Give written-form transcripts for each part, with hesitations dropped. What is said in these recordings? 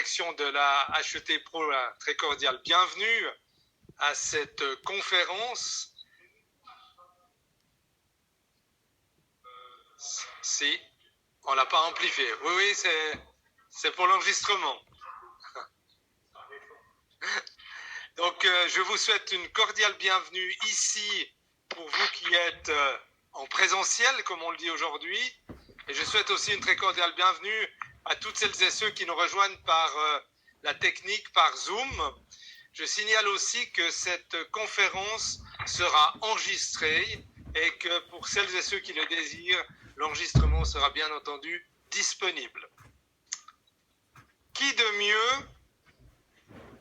direction de la HET Pro, un très cordial bienvenue à cette conférence. Si, on l'a pas amplifié. Oui, c'est pour l'enregistrement. Donc, je vous souhaite une cordiale bienvenue ici pour vous qui êtes en présentiel, comme on le dit aujourd'hui. Et je souhaite aussi une très cordiale bienvenue à toutes celles et ceux qui nous rejoignent par la technique, par Zoom. Je signale aussi que cette conférence sera enregistrée et que pour celles et ceux qui le désirent, l'enregistrement sera bien entendu disponible. Qui de mieux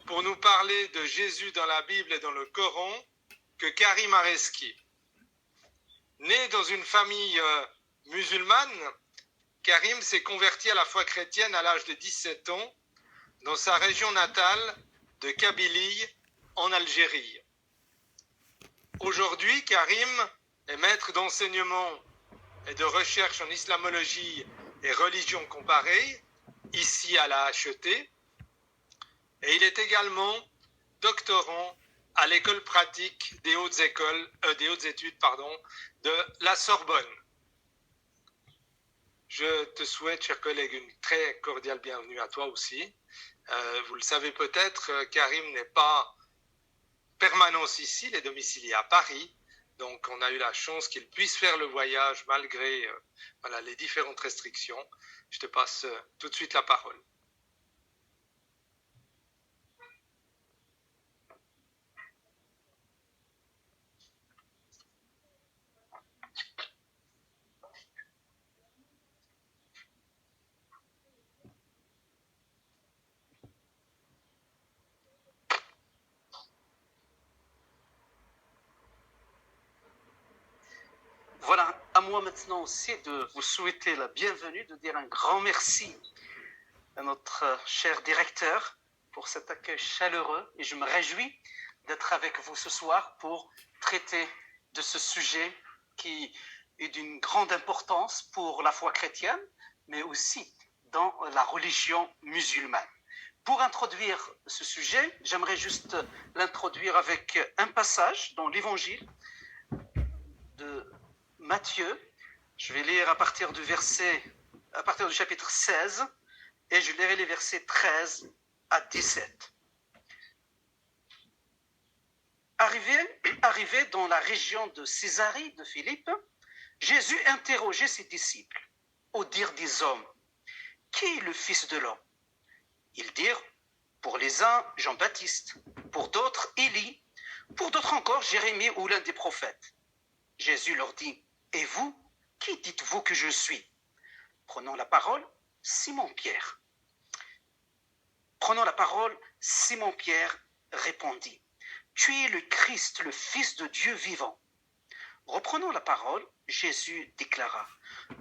pour nous parler de Jésus dans la Bible et dans le Coran que Karim Areski. Né dans une famille musulmane, Karim s'est converti à la foi chrétienne à l'âge de 17 ans dans sa région natale de Kabylie en Algérie. Aujourd'hui, Karim est maître d'enseignement et de recherche en islamologie et religion comparée, ici à la HET, et il est également doctorant à l'école pratique des hautes études de la Sorbonne. Je te souhaite, chers collègues, une très cordiale bienvenue à toi aussi. Vous le savez peut-être, Karim n'est pas permanence ici, il est domicilié à Paris. Donc, on a eu la chance qu'il puisse faire le voyage malgré les différentes restrictions. Je te passe tout de suite la parole. Voilà, à moi maintenant aussi de vous souhaiter la bienvenue, de dire un grand merci à notre cher directeur pour cet accueil chaleureux. Et je me réjouis d'être avec vous ce soir pour traiter de ce sujet qui est d'une grande importance pour la foi chrétienne, mais aussi dans la religion musulmane. Pour introduire ce sujet, j'aimerais juste l'introduire avec un passage dans l'Évangile de Matthieu. Je vais lire à partir du chapitre 16 et je lirai les versets 13 à 17. Arrivé dans la région de Césarée de Philippe, Jésus interrogeait ses disciples au dire des hommes: qui est le Fils de l'homme? Ils dirent: pour les uns, Jean-Baptiste, pour d'autres, Élie, pour d'autres encore, Jérémie ou l'un des prophètes. Jésus leur dit: et vous, qui dites-vous que je suis? Prenant la parole, Simon-Pierre répondit: tu es le Christ, le Fils de Dieu vivant. Reprenant la parole, Jésus déclara: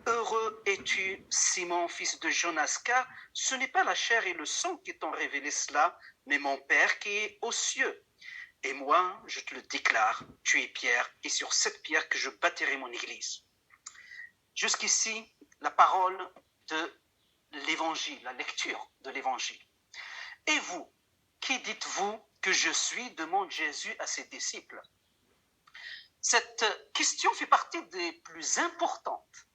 heureux es-tu, Simon, fils de Jonas, car ce n'est pas la chair et le sang qui t'ont révélé cela, mais mon Père qui est aux cieux. Et moi, je te le déclare, tu es Pierre, et sur cette pierre que je bâtirai mon église. Jusqu'ici, la parole de l'évangile, la lecture de l'évangile. Et vous, qui dites-vous que je suis? Demande Jésus à ses disciples. Cette question fait partie des plus importantes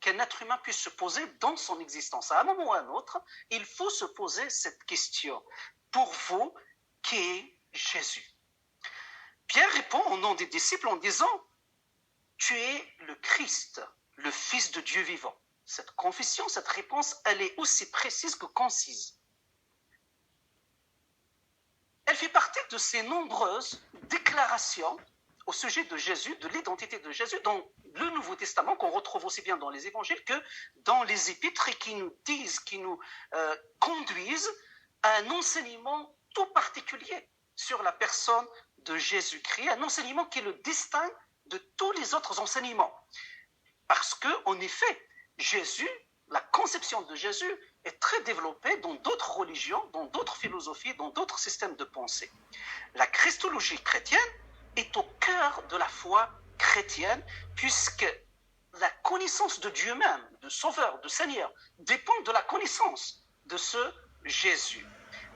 qu'un être humain puisse se poser dans son existence. À un moment ou à un autre, il faut se poser cette question. Pour vous, qui est Jésus? Pierre répond au nom des disciples en disant: tu es le Christ, le Fils de Dieu vivant. Cette confession, cette réponse, elle est aussi précise que concise. Elle fait partie de ces nombreuses déclarations au sujet de Jésus, de l'identité de Jésus dans le Nouveau Testament, qu'on retrouve aussi bien dans les évangiles que dans les épîtres, et qui nous disent, qui nous conduisent à un enseignement tout particulier sur la personne de Jésus-Christ, un enseignement qui le distingue de tous les autres enseignements. Parce que, en effet, Jésus, la conception de Jésus est très développée dans d'autres religions, dans d'autres philosophies, dans d'autres systèmes de pensée. La christologie chrétienne est au cœur de la foi chrétienne, puisque la connaissance de Dieu même, de Sauveur, de Seigneur, dépend de la connaissance de ce Jésus.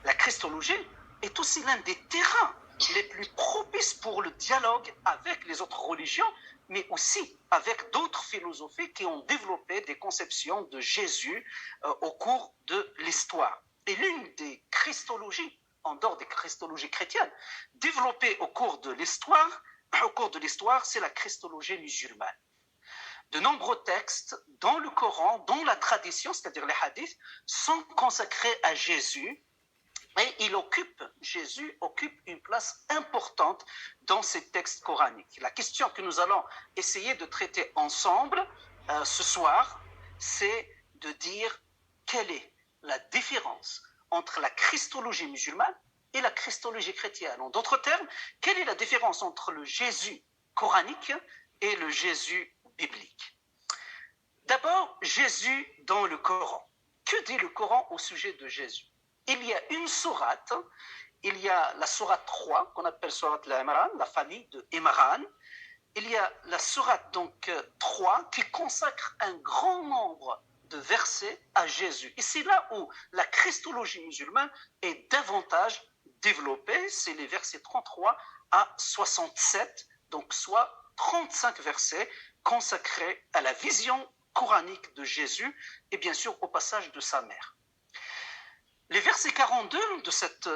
La christologie est aussi l'un des terrains les plus propices pour le dialogue avec les autres religions, mais aussi avec d'autres philosophies qui ont développé des conceptions de Jésus au cours de l'histoire. Et l'une des christologies, en dehors des christologies chrétiennes, développées au cours de l'histoire, c'est la christologie musulmane. De nombreux textes dans le Coran, dans la tradition, c'est-à-dire les hadiths, sont consacrés à Jésus. Et Jésus occupe une place importante dans ces textes coraniques. La question que nous allons essayer de traiter ensemble ce soir, c'est de dire quelle est la différence entre la christologie musulmane et la christologie chrétienne. En d'autres termes, quelle est la différence entre le Jésus coranique et le Jésus biblique? D'abord, Jésus dans le Coran. Que dit le Coran au sujet de Jésus? Il y a une sourate, il y a la sourate 3, qu'on appelle sourate al-Imran, la famille de Imran. Il y a la sourate donc 3 qui consacre un grand nombre de versets à Jésus. Et c'est là où la christologie musulmane est davantage développée. C'est les versets 33 à 67, donc soit 35 versets consacrés à la vision coranique de Jésus et bien sûr au passage de sa mère. Les versets 42 de cette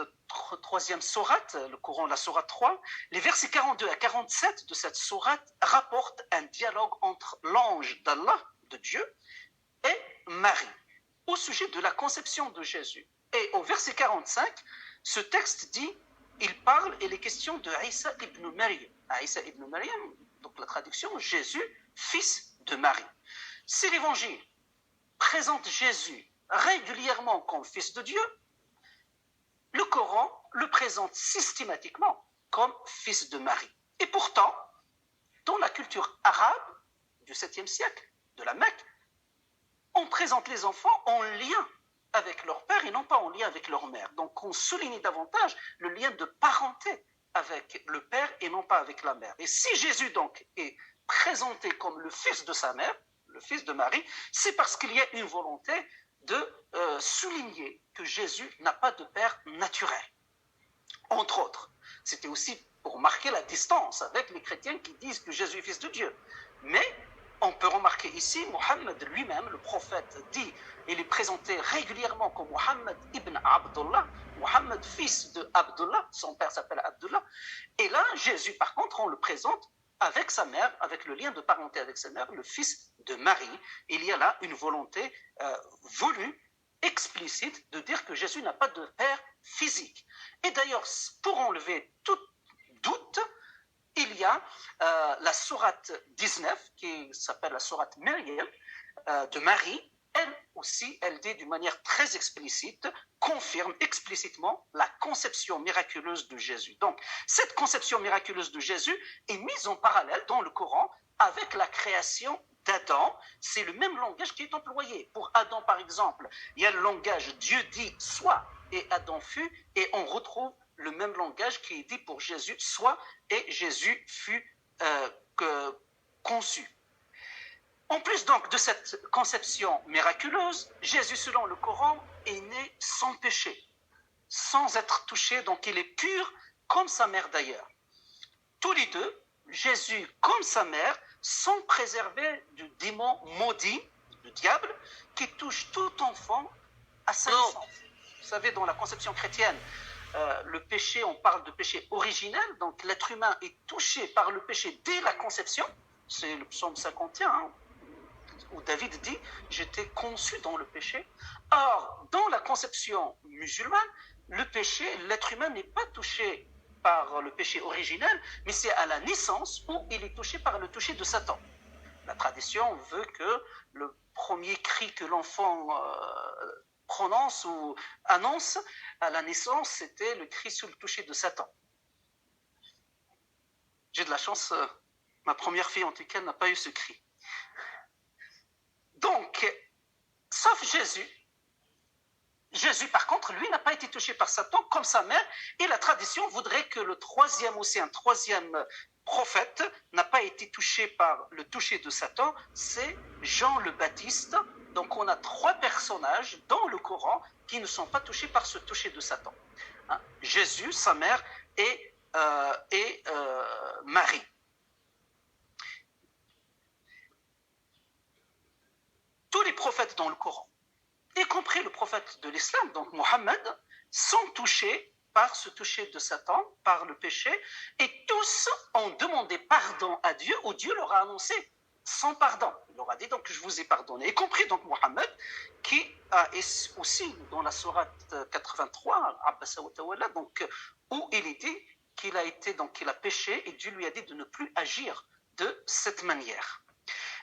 troisième sourate, le Coran, la sourate 3, les versets 42 à 47 de cette sourate rapportent un dialogue entre l'ange d'Allah, de Dieu, et Marie, au sujet de la conception de Jésus. Et au verset 45, ce texte dit, il parle, et les questions de Isa ibn Maryam. Isa ibn Maryam, donc la traduction, Jésus, fils de Marie. Si l'évangile présente Jésus régulièrement comme fils de Dieu, le Coran le présente systématiquement comme fils de Marie. Et pourtant, dans la culture arabe du 7e siècle, de la Mecque, on présente les enfants en lien avec leur père et non pas en lien avec leur mère. Donc on souligne davantage le lien de parenté avec le père et non pas avec la mère. Et si Jésus donc est présenté comme le fils de sa mère, le fils de Marie, c'est parce qu'il y a une volonté de souligner que Jésus n'a pas de père naturel. Entre autres, c'était aussi pour marquer la distance avec les chrétiens qui disent que Jésus est fils de Dieu. Mais on peut remarquer ici, Mohammed lui-même, le prophète, dit, il est présenté régulièrement comme Mohammed ibn Abdullah, Mohammed fils de Abdullah, son père s'appelle Abdullah. Et là, Jésus, par contre, on le présente avec sa mère, avec le lien de parenté avec sa mère, le fils de Marie. Il y a là une volonté voulue, explicite, de dire que Jésus n'a pas de père physique. Et d'ailleurs, pour enlever tout doute, il y a la sourate 19, qui s'appelle la sourate Maryam, de Marie. Elle aussi, elle dit d'une manière très explicite, confirme explicitement la conception miraculeuse de Jésus. Donc, cette conception miraculeuse de Jésus est mise en parallèle dans le Coran avec la création d'Adam. C'est le même langage qui est employé. Pour Adam, par exemple, il y a le langage Dieu dit soit et Adam fut, et on retrouve le même langage qui est dit pour Jésus soit et Jésus fut conçu. En plus donc de cette conception miraculeuse, Jésus, selon le Coran, est né sans péché, sans être touché, donc il est pur comme sa mère d'ailleurs. Tous les deux, Jésus comme sa mère, sont préservés du démon maudit, du diable, qui touche tout enfant à sa naissance. Vous savez, dans la conception chrétienne, le péché, on parle de péché originel, donc l'être humain est touché par le péché dès la conception. C'est le psaume 51, hein, où David dit « J'étais conçu dans le péché ». Or, dans la conception musulmane, le péché, l'être humain n'est pas touché par le péché originel, mais c'est à la naissance où il est touché par le toucher de Satan. La tradition veut que le premier cri que l'enfant prononce ou annonce à la naissance, c'était le cri sous le toucher de Satan. J'ai de la chance, ma première fille en tout cas n'a pas eu ce cri. Donc, sauf Jésus, par contre, lui n'a pas été touché par Satan comme sa mère, et la tradition voudrait que le troisième prophète n'a pas été touché par le toucher de Satan, c'est Jean le Baptiste. Donc on a 3 personnages dans le Coran qui ne sont pas touchés par ce toucher de Satan. Hein? Jésus, sa mère et Marie. Tous les prophètes dans le Coran, y compris le prophète de l'islam, donc Mohammed, sont touchés par ce toucher de Satan, par le péché, et tous ont demandé pardon à Dieu, ou Dieu leur a annoncé son pardon. Il leur a dit donc je vous ai pardonné, y compris donc Mohammed, qui est aussi dans la sourate 83, donc, où il est dit qu'il a péché, et Dieu lui a dit de ne plus agir de cette manière.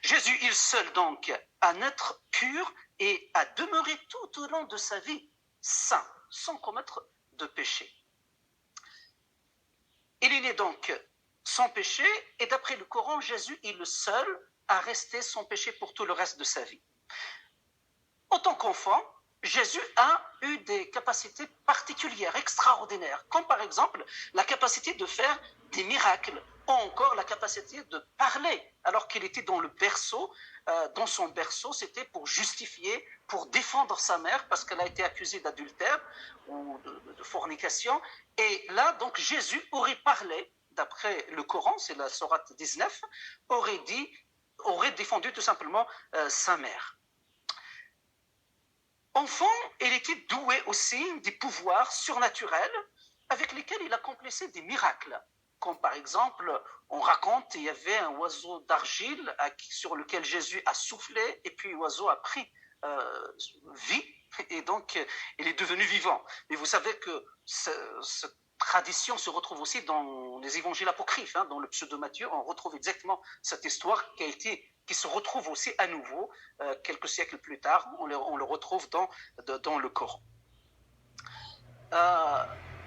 Jésus, il seul donc, à naître pur et à demeurer tout au long de sa vie saint, sans commettre de péché. Il est né donc sans péché, et d'après le Coran, Jésus est le seul à rester sans péché pour tout le reste de sa vie. En tant qu'enfant, Jésus a eu des capacités particulières, extraordinaires, comme par exemple la capacité de faire des miracles, ou encore la capacité de parler, alors qu'il était dans le berceau. Dans son berceau, c'était pour justifier, pour défendre sa mère, parce qu'elle a été accusée d'adultère ou de fornication. Et là, donc, Jésus aurait parlé, d'après le Coran, c'est la sourate 19, aurait défendu tout simplement sa mère. Enfant, il était doué aussi des pouvoirs surnaturels avec lesquels il accomplissait des miracles. Comme par exemple, on raconte qu'il y avait un oiseau d'argile sur lequel Jésus a soufflé, et puis l'oiseau a pris vie, et donc il est devenu vivant. Mais vous savez que cette tradition se retrouve aussi dans les évangiles apocryphes, dans le pseudo-Matthieu, on retrouve exactement cette histoire qui se retrouve aussi à nouveau, quelques siècles plus tard, on le retrouve dans le Coran.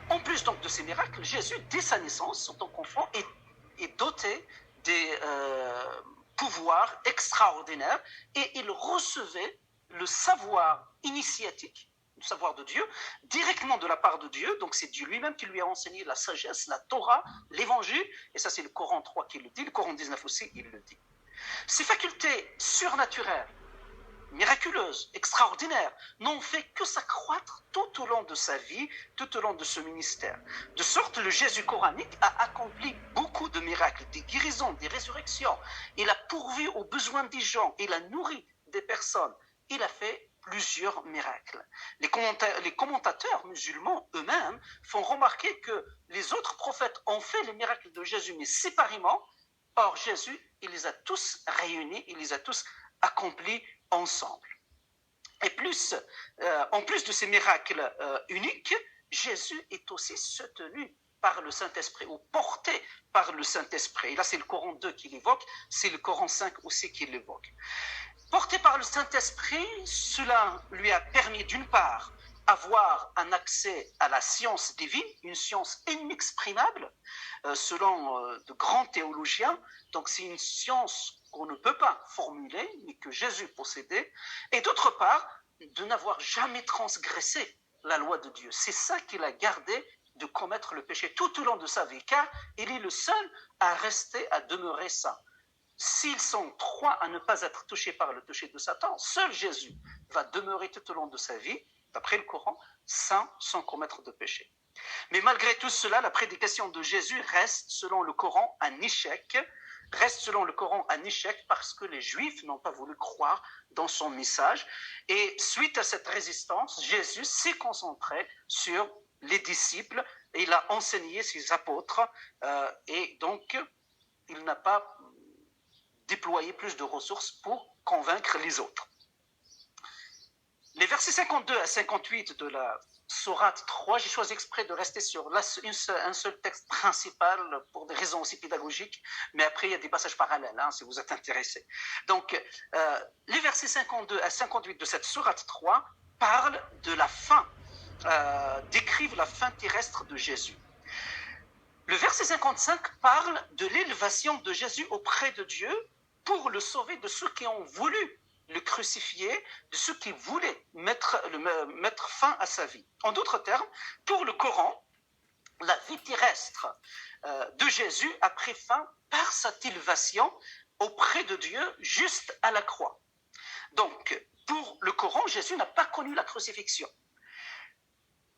En plus donc de ces miracles, Jésus, dès sa naissance, en tant qu'enfant, est doté des pouvoirs extraordinaires, et il recevait le savoir initiatique, le savoir de Dieu, directement de la part de Dieu. Donc c'est Dieu lui-même qui lui a enseigné la sagesse, la Torah, l'évangile, et ça c'est le Coran 3 qui le dit, le Coran 19 aussi, il le dit. Ces facultés surnaturelles, miraculeuses, extraordinaires, n'ont fait que s'accroître tout au long de sa vie, tout au long de ce ministère. De sorte, le Jésus coranique a accompli beaucoup de miracles, des guérisons, des résurrections. Il a pourvu aux besoins des gens, il a nourri des personnes. Il a fait plusieurs miracles. Les commentateurs musulmans eux-mêmes font remarquer que les autres prophètes ont fait les miracles de Jésus, mais séparément. Or, Jésus, il les a tous réunis, il les a tous accomplis ensemble. Et en plus de ces miracles uniques, Jésus est aussi soutenu par le Saint-Esprit, ou porté par le Saint-Esprit. Et là, c'est le Coran 2 qui l'évoque, c'est le Coran 5 aussi qui l'évoque. Porté par le Saint-Esprit, cela lui a permis d'une part avoir un accès à la science divine, une science inexprimable, selon de grands théologiens. Donc c'est une science qu'on ne peut pas formuler, mais que Jésus possédait. Et d'autre part, de n'avoir jamais transgressé la loi de Dieu. C'est ça qu'il a gardé de commettre le péché tout au long de sa vie, car il est le seul à rester, à demeurer saint. S'ils sont trois à ne pas être touchés par le toucher de Satan, seul Jésus va demeurer tout au long de sa vie, d'après le Coran, saint sans commettre de péché. Mais malgré tout cela, la prédication de Jésus reste, selon le Coran, un échec. Parce que les Juifs n'ont pas voulu croire dans son message. Et suite à cette résistance, Jésus s'est concentré sur les disciples, et il a enseigné ses apôtres, et donc il n'a pas déployer plus de ressources pour convaincre les autres. Les versets 52 à 58 de la sourate 3, j'ai choisi exprès de rester sur un seul texte principal pour des raisons aussi pédagogiques, mais après il y a des passages parallèles si vous êtes intéressés. Donc les versets 52 à 58 de cette sourate 3 parlent de la fin, décrivent la fin terrestre de Jésus. Le verset 55 parle de l'élévation de Jésus auprès de Dieu pour le sauver de ceux qui ont voulu le crucifier, de ceux qui voulaient mettre fin à sa vie. En d'autres termes, pour le Coran, la vie terrestre de Jésus a pris fin par sa élévation auprès de Dieu juste à la croix. Donc, pour le Coran, Jésus n'a pas connu la crucifixion.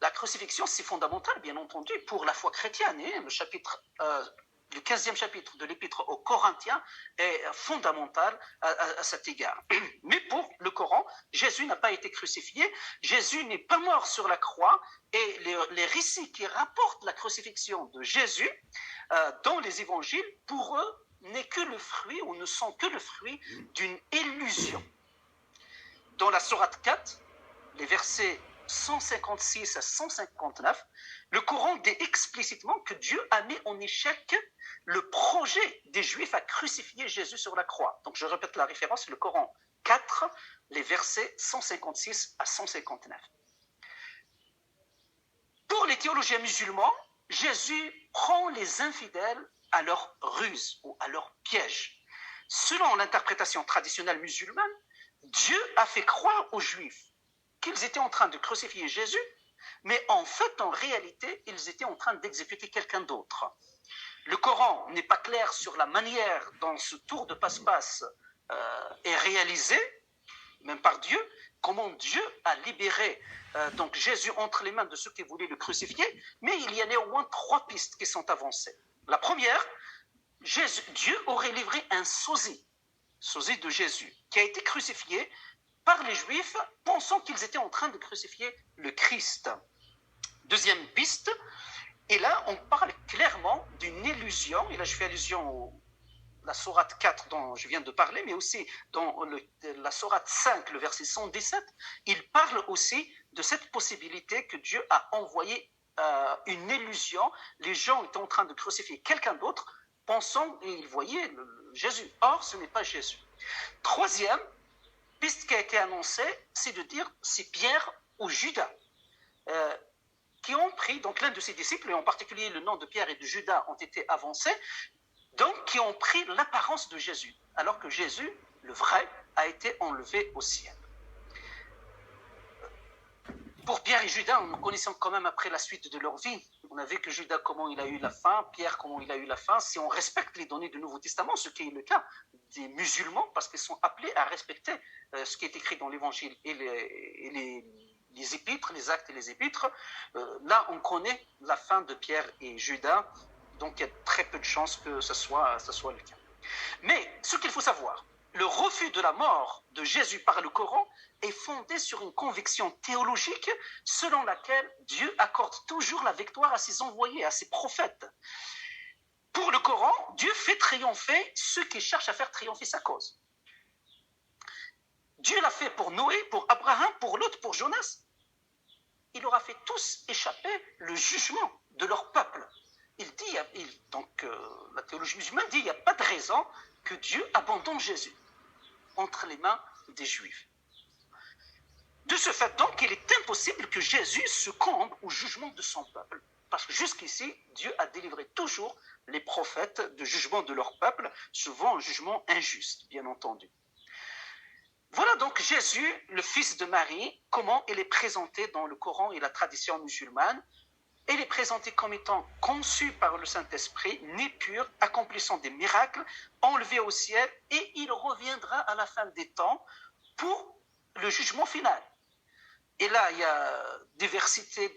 La crucifixion, c'est fondamental, bien entendu, pour la foi chrétienne. Et le 15e chapitre de l'Épître aux Corinthiens est fondamental à cet égard. Mais pour le Coran, Jésus n'a pas été crucifié, Jésus n'est pas mort sur la croix, et les récits qui rapportent la crucifixion de Jésus dans les évangiles, pour eux, n'est que le fruit, ou ne sont que le fruit d'une illusion. Dans la sourate 4, les versets 156 à 159, le Coran dit explicitement que Dieu a mis en échec le projet des Juifs à crucifier Jésus sur la croix. Donc je répète la référence, le Coran 4, les versets 156 à 159. Pour les théologiens musulmans, Jésus prend les infidèles à leur ruse ou à leur piège. Selon l'interprétation traditionnelle musulmane, Dieu a fait croire aux Juifs qu'ils étaient en train de crucifier Jésus, mais en fait, en réalité, ils étaient en train d'exécuter quelqu'un d'autre. Le Coran n'est pas clair sur la manière dont ce tour de passe-passe est réalisé, même par Dieu, comment Dieu a libéré donc Jésus entre les mains de ceux qui voulaient le crucifier, mais il y a néanmoins 3 pistes qui sont avancées. La première, Dieu aurait livré un sosie de Jésus, qui a été crucifié par les Juifs, pensant qu'ils étaient en train de crucifier le Christ. Deuxième piste, et là on parle clairement d'une illusion, et là je fais allusion à la sourate 4 dont je viens de parler, mais aussi dans la sourate 5, le verset 117, il parle aussi de cette possibilité que Dieu a envoyé une illusion. Les gens étaient en train de crucifier quelqu'un d'autre, pensant, et ils voyaient Jésus. Or, ce n'est pas Jésus. Troisième piste qui a été annoncée, c'est de dire c'est Pierre ou Judas qui ont pris, donc l'un de ses disciples, et en particulier le nom de Pierre et de Judas ont été avancés, donc qui ont pris l'apparence de Jésus, alors que Jésus, le vrai, a été enlevé au ciel. Pour Pierre et Judas, nous connaissons quand même après la suite de leur vie. On a vu que Judas, comment il a eu la fin, Pierre, comment il a eu la fin. Si on respecte les données du Nouveau Testament, ce qui est le cas des musulmans, parce qu'ils sont appelés à respecter ce qui est écrit dans l'Évangile et les épîtres, les actes et les épîtres, là on connaît la fin de Pierre et Judas, donc il y a très peu de chances que ce soit le cas. Mais ce qu'il faut savoir, le refus de la mort de Jésus par le Coran est fondé sur une conviction théologique selon laquelle Dieu accorde toujours la victoire à ses envoyés, à ses prophètes. Pour le Coran, Dieu fait triompher ceux qui cherchent à faire triompher sa cause. Dieu l'a fait pour Noé, pour Abraham, pour Lot, pour Jonas. Il aura fait tous échapper le jugement de leur peuple. La théologie musulmane dit qu'il n'y a pas de raison que Dieu abandonne Jésus entre les mains des Juifs. De ce fait, donc, il est impossible que Jésus succombe au jugement de son peuple. Parce que jusqu'ici, Dieu a délivré toujours les prophètes du jugement de leur peuple, souvent un jugement injuste, bien entendu. Voilà donc Jésus, le fils de Marie, comment il est présenté dans le Coran et la tradition musulmane. Il est présenté comme étant conçu par le Saint-Esprit, né pur, accomplissant des miracles, enlevé au ciel, et il reviendra à la fin des temps pour le jugement final. Et là, il y a diversité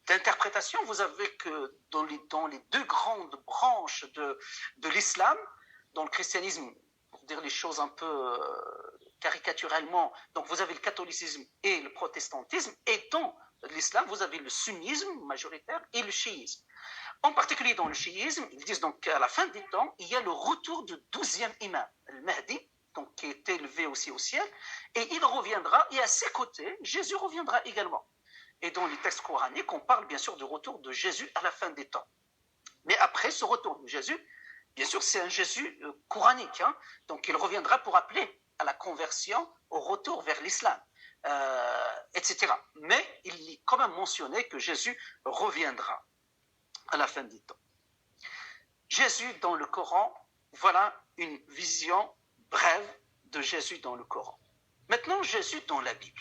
d'interprétations. Vous avez que dans les 2 grandes branches de l'islam, dans le christianisme, pour dire les choses un peu caricaturellement, donc vous avez le catholicisme et le protestantisme, et dans l'islam, vous avez le sunnisme majoritaire et le chiisme. En particulier dans le chiisme, ils disent donc qu'à la fin des temps, il y a le retour du 12e imam, le Mahdi, donc qui est élevé aussi au ciel, et il reviendra, et à ses côtés, Jésus reviendra également. Et dans les textes coraniques, on parle bien sûr du retour de Jésus à la fin des temps. Mais après ce retour de Jésus, bien sûr, c'est un Jésus coranique, hein, donc il reviendra pour appeler à la conversion, au retour vers l'islam. Etc. Mais il est quand même mentionné que Jésus reviendra à la fin des temps. Jésus dans le Coran, voilà une vision brève de Jésus dans le Coran. Maintenant, Jésus dans la Bible.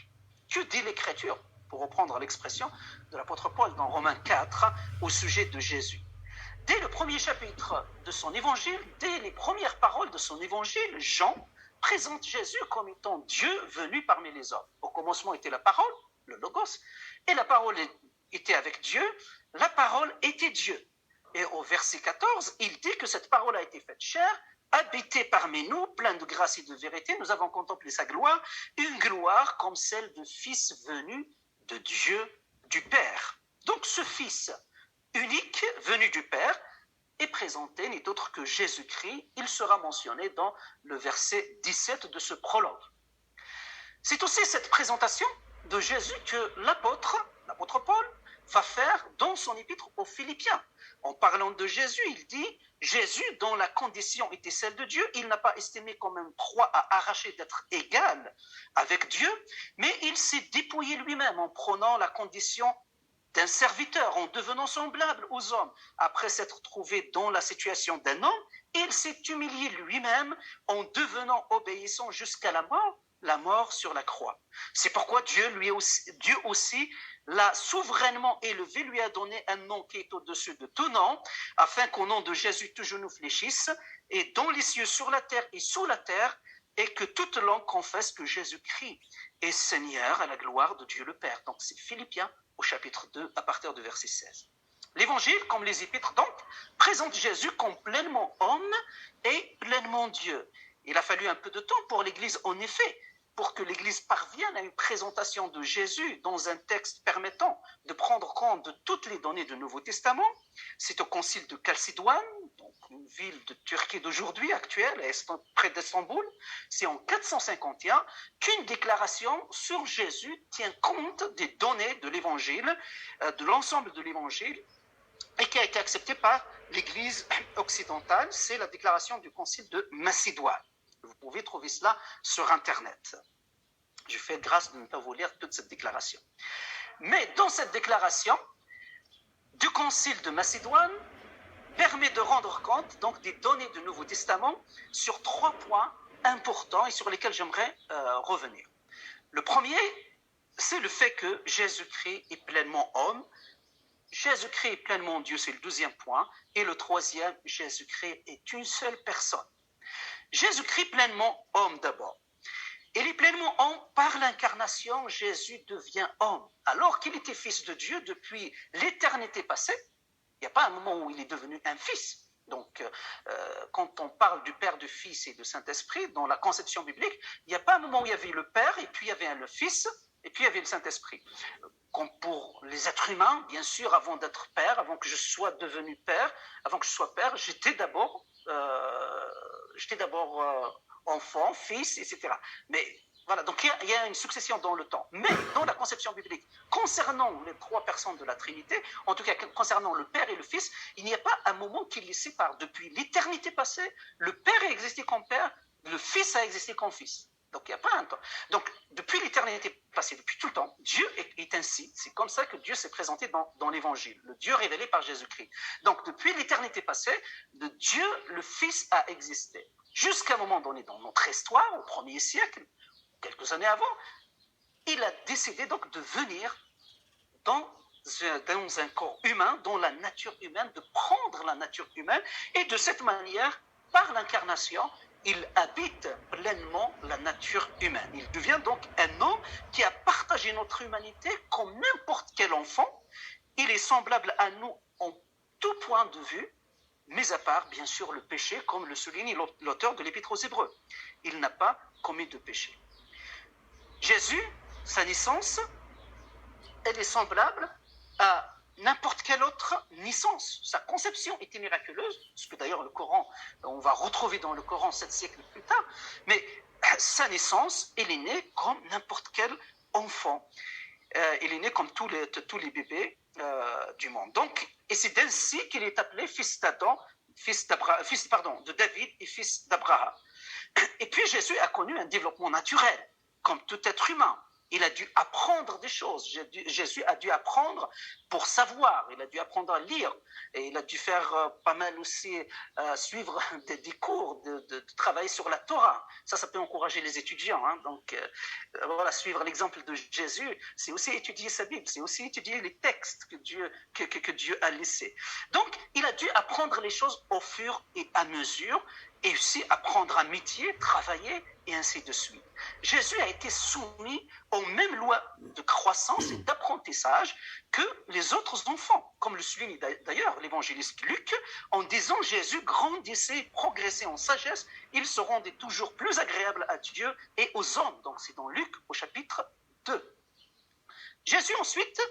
Que dit l'Écriture, pour reprendre l'expression de l'apôtre Paul dans Romains 4, au sujet de Jésus? Dès le premier chapitre de son évangile, dès les premières paroles de son évangile, Jean présente Jésus comme étant Dieu venu parmi les hommes. Au commencement était la parole, le logos, Et la parole était avec Dieu, la parole était Dieu. Et au verset 14, il dit que cette parole a été faite chair, habité parmi nous, plein de grâce et de vérité. Nous avons contemplé sa gloire, une gloire comme celle de Fils venu de Dieu, du Père. Donc ce Fils unique, venu du Père, est présenté, n'est autre que Jésus-Christ. Il sera mentionné dans le verset 17 de ce prologue. C'est aussi cette présentation de Jésus que l'apôtre Paul, va faire dans son épître aux Philippiens. En parlant de Jésus, il dit « Jésus, dont la condition était celle de Dieu, il n'a pas estimé comme une proie à arracher d'être égal avec Dieu, mais il s'est dépouillé lui-même en prenant la condition d'un serviteur, en devenant semblable aux hommes. Après s'être trouvé dans la situation d'un homme, il s'est humilié lui-même en devenant obéissant jusqu'à la mort sur la croix. C'est pourquoi Dieu aussi l'a souverainement élevé, lui a donné un nom qui est au-dessus de tout nom, afin qu'au nom de Jésus, tout genou fléchisse, et dans les cieux, sur la terre et sous la terre, et que toute langue confesse que Jésus-Christ est Seigneur à la gloire de Dieu le Père. Donc c'est Philippiens au chapitre 2, à partir du verset 16. L'évangile, comme les épîtres donc, présente Jésus comme pleinement homme et pleinement Dieu. Il a fallu un peu de temps pour l'Église, en effet, pour que l'Église parvienne à une présentation de Jésus dans un texte permettant de prendre compte de toutes les données du Nouveau Testament. C'est au concile de Chalcédoine, donc une ville de Turquie d'aujourd'hui, actuelle, près d'Istanbul. C'est en 451 qu'une déclaration sur Jésus tient compte des données de l'Évangile, de l'ensemble de l'Évangile, et qui a été acceptée par l'Église occidentale. C'est la déclaration du concile de Macédoine. Vous pouvez trouver cela sur Internet. Je fais grâce de ne pas vous lire toute cette déclaration. Mais dans cette déclaration du concile de Macédoine permet de rendre compte donc des données du Nouveau Testament sur 3 points importants et sur lesquels j'aimerais revenir. Le premier, c'est le fait que Jésus-Christ est pleinement homme. Jésus-Christ est pleinement Dieu, c'est le 2e point. Et le 3e, Jésus-Christ est une seule personne. Jésus-Christ pleinement homme d'abord. Il est pleinement homme par l'incarnation, Jésus devient homme. Alors qu'il était fils de Dieu depuis l'éternité passée, il n'y a pas un moment où il est devenu un fils. Donc, quand on parle du Père, du Fils et du Saint-Esprit, dans la conception biblique, il n'y a pas un moment où il y avait le Père, et puis il y avait le Fils, et puis il y avait le Saint-Esprit. Comme pour les êtres humains, bien sûr, avant d'être père, avant que je sois devenu père, avant que je sois père, j'étais d'abord enfant, fils, etc. Mais voilà, donc il y a une succession dans le temps. Mais dans la conception biblique, concernant les 3 personnes de la Trinité, en tout cas concernant le Père et le Fils, il n'y a pas un moment qui les sépare. Depuis l'éternité passée, le Père a existé comme Père, le Fils a existé comme Fils. Donc il n'y a pas un temps. Donc depuis l'éternité passée, depuis tout le temps, Dieu est ainsi. C'est comme ça que Dieu s'est présenté dans l'Évangile, le Dieu révélé par Jésus-Christ. Donc depuis l'éternité passée, le Dieu, le Fils a existé. Jusqu'à un moment donné dans notre histoire, au 1er siècle, quelques années avant, il a décidé donc de venir dans un corps humain, dans la nature humaine, de prendre la nature humaine, et de cette manière, par l'incarnation, il habite pleinement la nature humaine. Il devient donc un homme qui a partagé notre humanité comme n'importe quel enfant. Il est semblable à nous en tout point de vue, mis à part, bien sûr, le péché, comme le souligne l'auteur de l'Épître aux Hébreux. Il n'a pas commis de péché. Jésus, sa naissance, elle est semblable à n'importe quelle autre naissance. Sa conception était miraculeuse, ce que d'ailleurs le Coran, on va retrouver dans le Coran 7 siècles plus tard, mais sa naissance, elle est née comme n'importe quel enfant. Il est né comme tous les bébés du monde. Donc, et c'est ainsi qu'il est appelé fils d'Adam, fils de David et fils d'Abraham. Et puis Jésus a connu un développement naturel, comme tout être humain. Il a dû apprendre des choses. Jésus a dû apprendre pour savoir. Il a dû apprendre à lire. Et il a dû faire pas mal aussi, suivre des cours, de travailler sur la Torah. Ça peut encourager les étudiants. Hein. Donc, voilà, suivre l'exemple de Jésus, c'est aussi étudier sa Bible. C'est aussi étudier les textes que Dieu a laissés. Donc, il a dû apprendre les choses au fur et à mesure. et aussi apprendre un métier, travailler, et ainsi de suite. Jésus a été soumis aux mêmes lois de croissance et d'apprentissage que les autres enfants, comme le souligne d'ailleurs l'évangéliste Luc, en disant Jésus grandissait, progressait en sagesse, il se rendait toujours plus agréable à Dieu et aux hommes. Donc c'est dans Luc au chapitre 2. Jésus ensuite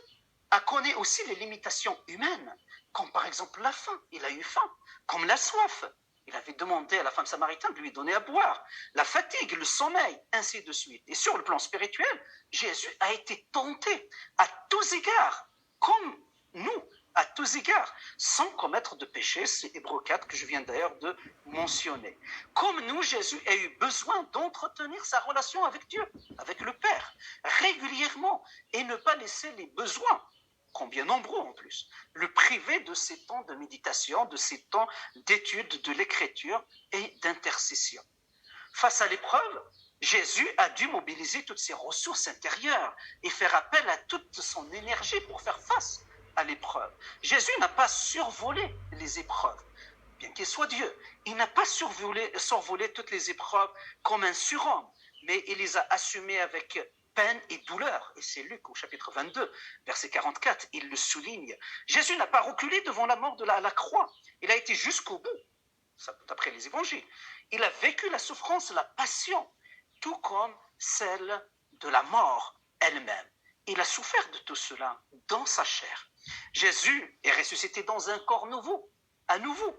a connu aussi les limitations humaines, comme par exemple la faim, il a eu faim, comme la soif. Il avait demandé à la femme samaritaine de lui donner à boire, la fatigue, le sommeil, ainsi de suite. Et sur le plan spirituel, Jésus a été tenté à tous égards, comme nous, à tous égards, sans commettre de péché, c'est Hébreux 4 que je viens d'ailleurs de mentionner. Comme nous, Jésus a eu besoin d'entretenir sa relation avec Dieu, avec le Père, régulièrement, et ne pas laisser les besoins, combien nombreux en plus, le priver de ces temps de méditation, de ces temps d'étude de l'écriture et d'intercession. Face à l'épreuve, Jésus a dû mobiliser toutes ses ressources intérieures et faire appel à toute son énergie pour faire face à l'épreuve. Jésus n'a pas survolé les épreuves, bien qu'il soit Dieu. Il n'a pas survolé toutes les épreuves comme un surhomme, mais il les a assumées avec peine et douleur. Et c'est Luc au chapitre 22, verset 44, il le souligne. Jésus n'a pas reculé devant la mort de la croix. Il a été jusqu'au bout, d'après les évangiles. Il a vécu la souffrance, la passion, tout comme celle de la mort elle-même. Il a souffert de tout cela dans sa chair. Jésus est ressuscité dans un corps nouveau, à nouveau.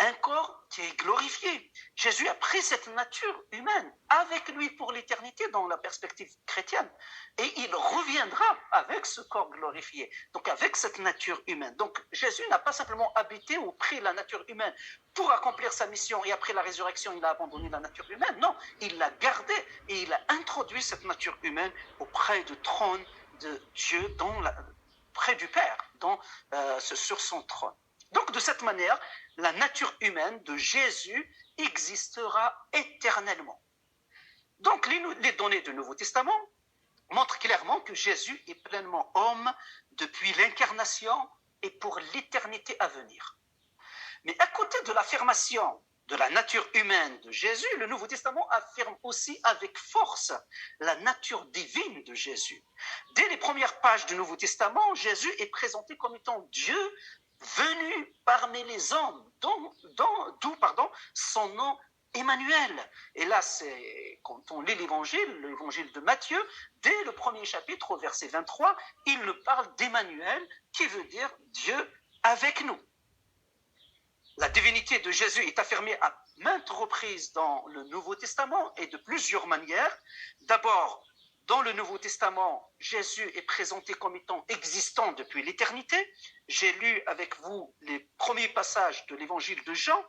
Un corps qui est glorifié. Jésus a pris cette nature humaine avec lui pour l'éternité dans la perspective chrétienne. Et il reviendra avec ce corps glorifié, donc avec cette nature humaine. Donc Jésus n'a pas simplement habité ou pris la nature humaine pour accomplir sa mission et après la résurrection, il a abandonné la nature humaine. Non, il l'a gardée et il a introduit cette nature humaine auprès du trône de Dieu, près du Père, sur son trône. Donc de cette manière, la nature humaine de Jésus existera éternellement. Donc les données du Nouveau Testament montrent clairement que Jésus est pleinement homme depuis l'incarnation et pour l'éternité à venir. Mais à côté de l'affirmation de la nature humaine de Jésus, le Nouveau Testament affirme aussi avec force la nature divine de Jésus. Dès les premières pages du Nouveau Testament, Jésus est présenté comme étant Dieu venu parmi les hommes, d'où son nom Emmanuel. Et là, quand on lit l'évangile de Matthieu, dès le premier chapitre, au verset 23, il nous parle d'Emmanuel, qui veut dire Dieu avec nous. La divinité de Jésus est affirmée à maintes reprises dans le Nouveau Testament et de plusieurs manières. D'abord, dans le Nouveau Testament, Jésus est présenté comme étant existant depuis l'éternité. J'ai lu avec vous les premiers passages de l'évangile de Jean.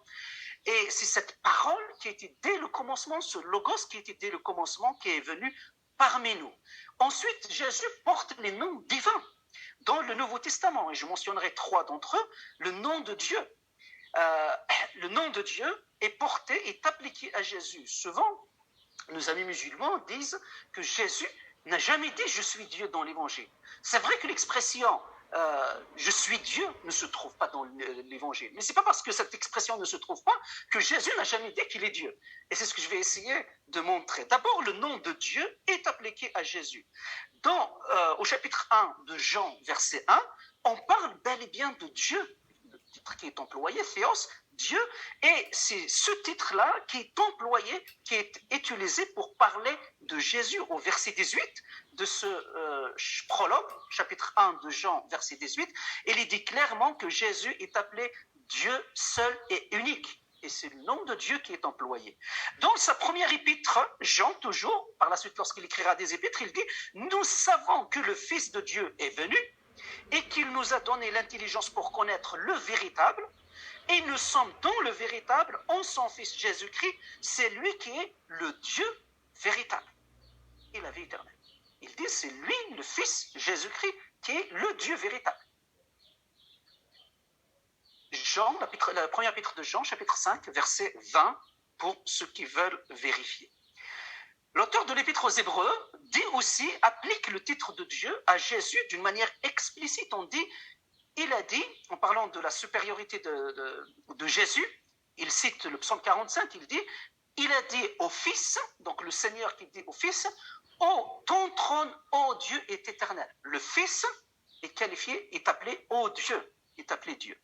Et c'est cette parole qui était dès le commencement, ce logos qui était dès le commencement, qui est venu parmi nous. Ensuite, Jésus porte les noms divins dans le Nouveau Testament. Et je mentionnerai 3 d'entre eux. Le nom de Dieu. Le nom de Dieu est porté, est appliqué à Jésus. Souvent, nos amis musulmans disent que Jésus n'a jamais dit « je suis Dieu » dans l'évangile. C'est vrai que l'expression « je suis Dieu » ne se trouve pas dans l'évangile. Mais ce n'est pas parce que cette expression ne se trouve pas que Jésus n'a jamais dit qu'il est Dieu. Et c'est ce que je vais essayer de montrer. D'abord, le nom de Dieu est appliqué à Jésus. Au chapitre 1 de Jean, verset 1, on parle bel et bien de Dieu, le titre qui est employé, Théos, Dieu, et c'est ce titre-là qui est employé, qui est utilisé pour parler de Jésus au verset 18 de ce prologue, chapitre 1 de Jean, verset 18. Il dit clairement que Jésus est appelé Dieu seul et unique. Et c'est le nom de Dieu qui est employé. Dans sa première épître, Jean, toujours, par la suite, lorsqu'il écrira des épîtres, il dit « Nous savons que le Fils de Dieu est venu et qu'il nous a donné l'intelligence pour connaître le véritable. Et nous sommes dans le véritable, en son Fils Jésus-Christ, c'est lui qui est le Dieu véritable et la vie éternelle. » Il dit c'est lui, le Fils Jésus-Christ, qui est le Dieu véritable. Jean, la première épître de Jean, chapitre 5, verset 20, pour ceux qui veulent vérifier. L'auteur de l'épître aux Hébreux dit aussi, applique le titre de Dieu à Jésus d'une manière explicite. Il a dit, en parlant de la supériorité de Jésus, Il cite le psaume 45, il dit, il a dit au Fils, donc le Seigneur qui dit au Fils, oh, ton trône, ô Dieu, est éternel. Le Fils est qualifié, est appelé ô Dieu, est appelé Dieu.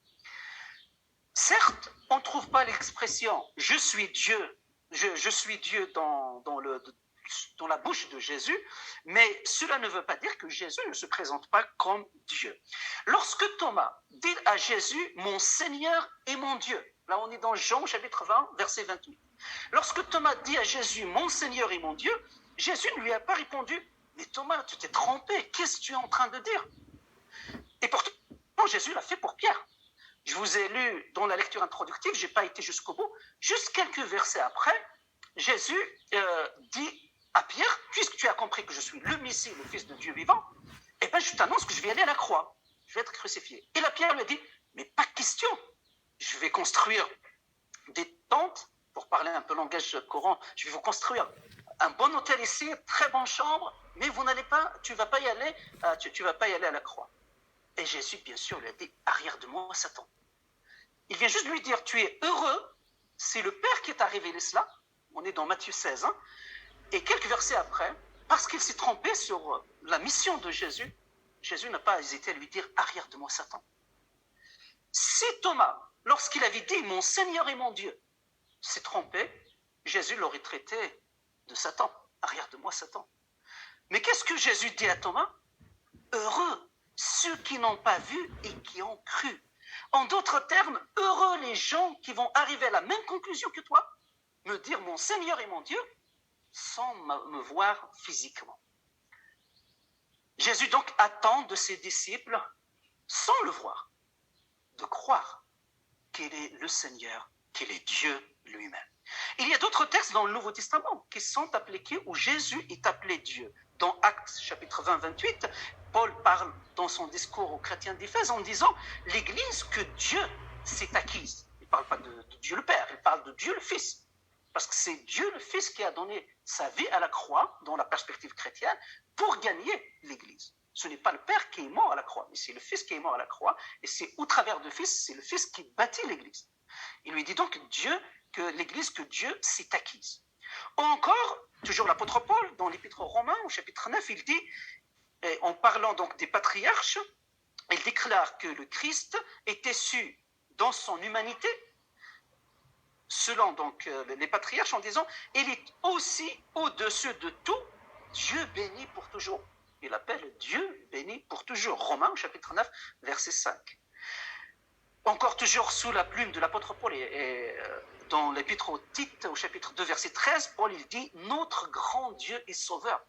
Certes, on ne trouve pas l'expression je suis Dieu, je suis Dieu dans la bouche de Jésus, mais cela ne veut pas dire que Jésus ne se présente pas comme Dieu. Lorsque Thomas dit à Jésus, mon Seigneur et mon Dieu, là on est dans Jean chapitre 20, verset 28. Lorsque Thomas dit à Jésus, mon Seigneur et mon Dieu, Jésus ne lui a pas répondu, mais Thomas, tu t'es trompé, qu'est-ce que tu es en train de dire? Et pourtant, Jésus l'a fait pour Pierre. Je vous ai lu dans la lecture introductive, je n'ai pas été jusqu'au bout, juste quelques versets après, Jésus dit à Pierre, puisque tu as compris que je suis le Messie, le Fils de Dieu vivant, eh bien je t'annonce que je vais aller à la croix, je vais être crucifié. Et là Pierre lui a dit, mais pas question, je vais construire des tentes, pour parler un peu langage courant, je vais vous construire un bon hôtel ici, très bonne chambre, mais tu vas pas y aller à la croix. Et Jésus, bien sûr, lui a dit, arrière de moi, Satan. Il vient juste lui dire, tu es heureux, c'est le Père qui t'a révélé cela. On est dans Matthieu 16. Hein, et quelques versets après, parce qu'il s'est trompé sur la mission de Jésus, Jésus n'a pas hésité à lui dire, arrière de moi, Satan. Si Thomas, lorsqu'il avait dit, mon Seigneur et mon Dieu, s'est trompé, Jésus l'aurait traité de Satan. Arrière de moi, Satan. Mais qu'est-ce que Jésus dit à Thomas? Heureux ceux qui n'ont pas vu et qui ont cru. En d'autres termes, heureux les gens qui vont arriver à la même conclusion que toi, me dire mon Seigneur et mon Dieu, sans me voir physiquement. Jésus donc attend de ses disciples, sans le voir, de croire qu'il est le Seigneur, qu'il est Dieu lui-même. Il y a d'autres textes dans le Nouveau Testament qui sont appliqués où Jésus est appelé Dieu. Dans Actes chapitre 20, 28, Paul parle dans son discours aux chrétiens d'Éphèse en disant « l'Église que Dieu s'est acquise ». Il ne parle pas de Dieu le Père, il parle de Dieu le Fils. Parce que c'est Dieu le Fils qui a donné sa vie à la croix, dans la perspective chrétienne, pour gagner l'Église. Ce n'est pas le Père qui est mort à la croix, mais c'est le Fils qui est mort à la croix, et c'est au travers du Fils, c'est le Fils qui bâtit l'Église. Il lui dit donc que l'Église que Dieu s'est acquise. Ou encore, toujours l'apôtre Paul, dans l'Épître aux Romains, au chapitre 9, il dit, en parlant donc des patriarches, il déclare que le Christ était su dans son humanité, selon donc les patriarches, en disant, il est aussi au-dessus de tout, Dieu béni pour toujours. Il appelle Dieu béni pour toujours. Romains, chapitre 9, verset 5. Encore toujours sous la plume de l'apôtre Paul et dans l'épître aux Tites, au chapitre 2, verset 13, Paul il dit « Notre grand Dieu est sauveur ».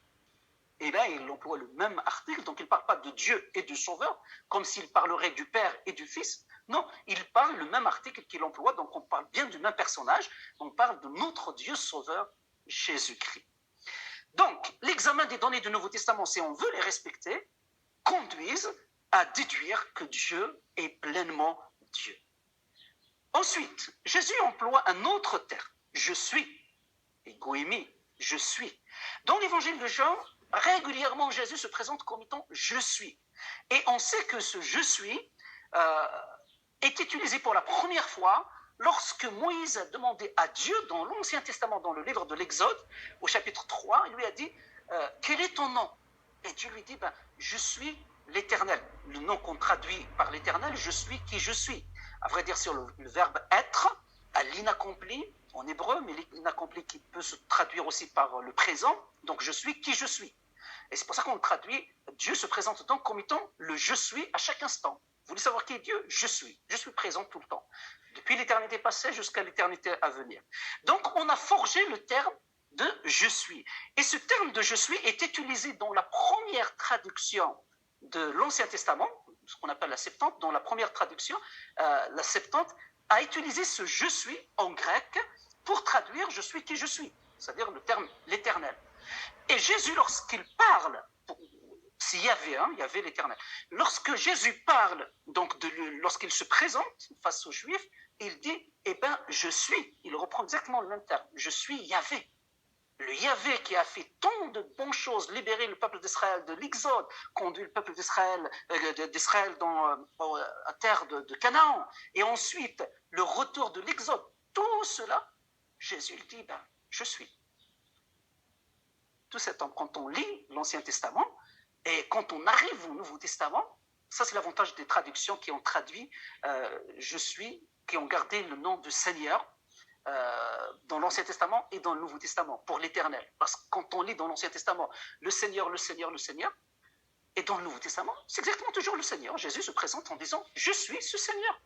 Et là, il emploie le même article, donc il ne parle pas de Dieu et du sauveur, comme s'il parlerait du Père et du Fils. Non, il parle le même article qu'il emploie, donc on parle bien du même personnage, on parle de notre Dieu sauveur, Jésus-Christ. Donc, l'examen des données du Nouveau Testament, si on veut les respecter, conduisent à déduire que Dieu est pleinement Dieu. Ensuite, Jésus emploie un autre terme, je suis, egoimi, je suis. Dans l'évangile de Jean, régulièrement Jésus se présente comme étant je suis. Et on sait que ce je suis est utilisé pour la première fois lorsque Moïse a demandé à Dieu dans l'Ancien Testament, dans le livre de l'Exode, au chapitre 3, il lui a dit quel est ton nom? Et Dieu lui dit je suis l'Éternel. Le nom qu'on traduit par l'Éternel, je suis qui je suis. À vrai dire, sur le verbe être, à l'inaccompli en hébreu, mais l'inaccompli qui peut se traduire aussi par le présent, donc je suis qui je suis. Et c'est pour ça qu'on traduit, Dieu se présente donc comme étant le je suis à chaque instant. Vous voulez savoir qui est Dieu? Je suis présent tout le temps, depuis l'éternité passée jusqu'à l'éternité à venir. Donc on a forgé le terme de je suis. Et ce terme de je suis est utilisé dans la première traduction de l'Ancien Testament, ce qu'on appelle la Septante. Dans la première traduction, la Septante a utilisé ce je suis en grec pour traduire je suis qui je suis, c'est-à-dire le terme l'éternel. Et Jésus, lorsqu'il parle, c'est Yahvé l'Éternel. Lorsque Jésus parle, donc lorsqu'il se présente face aux Juifs, il dit, je suis. Il reprend exactement le même terme. Je suis Yahvé. Le Yahvé qui a fait tant de bonnes choses, libérer le peuple d'Israël de l'Exode, conduit le peuple d'Israël dans la terre de Canaan, et ensuite le retour de l'Exode, tout cela, Jésus il dit, je suis. Tout cet temps, quand on lit l'Ancien Testament, et quand on arrive au Nouveau Testament, ça c'est l'avantage des traductions qui ont traduit je suis, qui ont gardé le nom de Seigneur dans l'Ancien Testament et dans le Nouveau Testament, pour l'éternel. Parce que quand on lit dans l'Ancien Testament, le Seigneur, le Seigneur, le Seigneur, et dans le Nouveau Testament, c'est exactement toujours le Seigneur. Jésus se présente en disant, je suis ce Seigneur.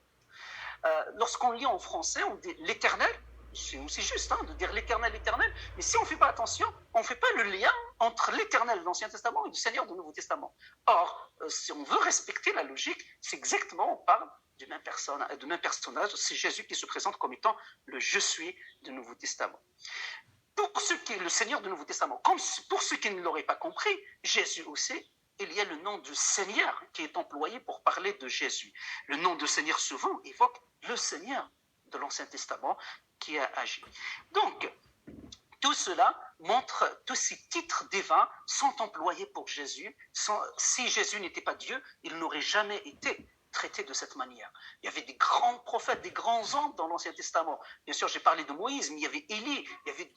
Lorsqu'on lit en français, on dit l'éternel, c'est aussi juste de dire l'éternel, l'éternel, mais si on ne fait pas attention, on ne fait pas le lien entre l'éternel de l'Ancien Testament et le Seigneur du Nouveau Testament. Or, si on veut respecter la logique, c'est exactement, on parle du même personnage, c'est Jésus qui se présente comme étant le je suis du Nouveau Testament. Pour ceux qui est le Seigneur du Nouveau Testament, comme pour ceux qui ne l'auraient pas compris, Jésus aussi, il y a le nom de Seigneur qui est employé pour parler de Jésus. Le nom de Seigneur souvent évoque le Seigneur de l'Ancien Testament qui a agi. Donc, tout cela montre, tous ces titres divins sont employés pour Jésus. Si Jésus n'était pas Dieu, il n'aurait jamais été traité de cette manière. Il y avait des grands prophètes, des grands hommes dans l'Ancien Testament. Bien sûr, j'ai parlé de Moïse, mais il y avait Élie, il y avait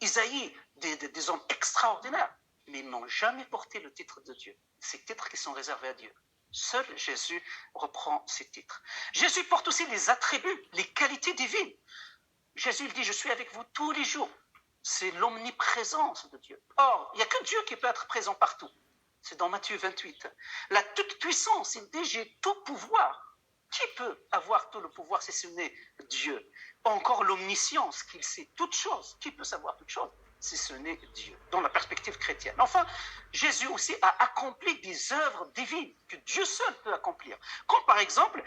Isaïe, des hommes extraordinaires. Mais ils n'ont jamais porté le titre de Dieu. Ces titres qui sont réservés à Dieu. Seul Jésus reprend ces titres. Jésus porte aussi les attributs, les qualités divines. Jésus il dit, je suis avec vous tous les jours. C'est l'omniprésence de Dieu. Or, il n'y a que Dieu qui peut être présent partout. C'est dans Matthieu 28. La toute-puissance, il dit, j'ai tout pouvoir. Qui peut avoir tout le pouvoir si ce n'est Dieu? Encore l'omniscience, qu'il sait toutes choses. Qui peut savoir toutes choses si ce n'est Dieu, dans la perspective chrétienne. Enfin, Jésus aussi a accompli des œuvres divines que Dieu seul peut accomplir. Comme par exemple,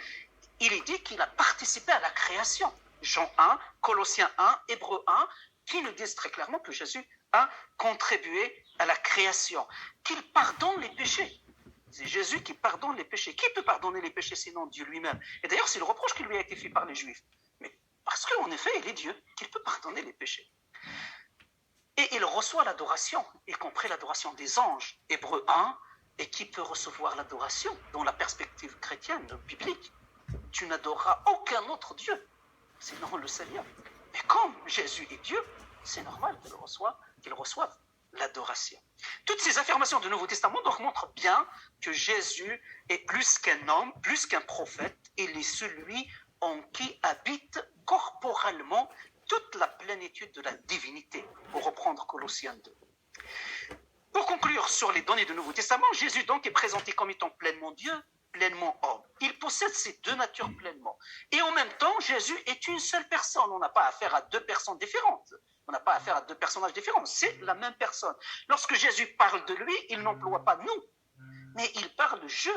il est dit qu'il a participé à la création. Jean 1, Colossiens 1, Hébreux 1, qui nous disent très clairement que Jésus a contribué à la création, qu'il pardonne les péchés. C'est Jésus qui pardonne les péchés. Qui peut pardonner les péchés sinon Dieu lui-même? Et d'ailleurs, c'est le reproche qui lui a été fait par les Juifs. Mais parce qu'en effet, il est Dieu, qu'il peut pardonner les péchés. Et il reçoit l'adoration, y compris l'adoration des anges. Hébreux 1, et qui peut recevoir l'adoration dans la perspective chrétienne, biblique? Tu n'adoreras aucun autre Dieu, sinon le Seigneur. Mais comme Jésus est Dieu, c'est normal qu'il reçoive l'adoration. Toutes ces affirmations du Nouveau Testament donc montrent bien que Jésus est plus qu'un homme, plus qu'un prophète. Il est celui en qui habite corporellement toute la plénitude de la divinité, pour reprendre Colossiens 2. Pour conclure sur les données du Nouveau Testament, Jésus donc est présenté comme étant pleinement Dieu, pleinement homme. Il possède ces deux natures pleinement. Et en même temps, Jésus est une seule personne. On n'a pas affaire à deux personnes différentes. On n'a pas affaire à deux personnages différents. C'est la même personne. Lorsque Jésus parle de lui, il n'emploie pas nous, mais il parle je.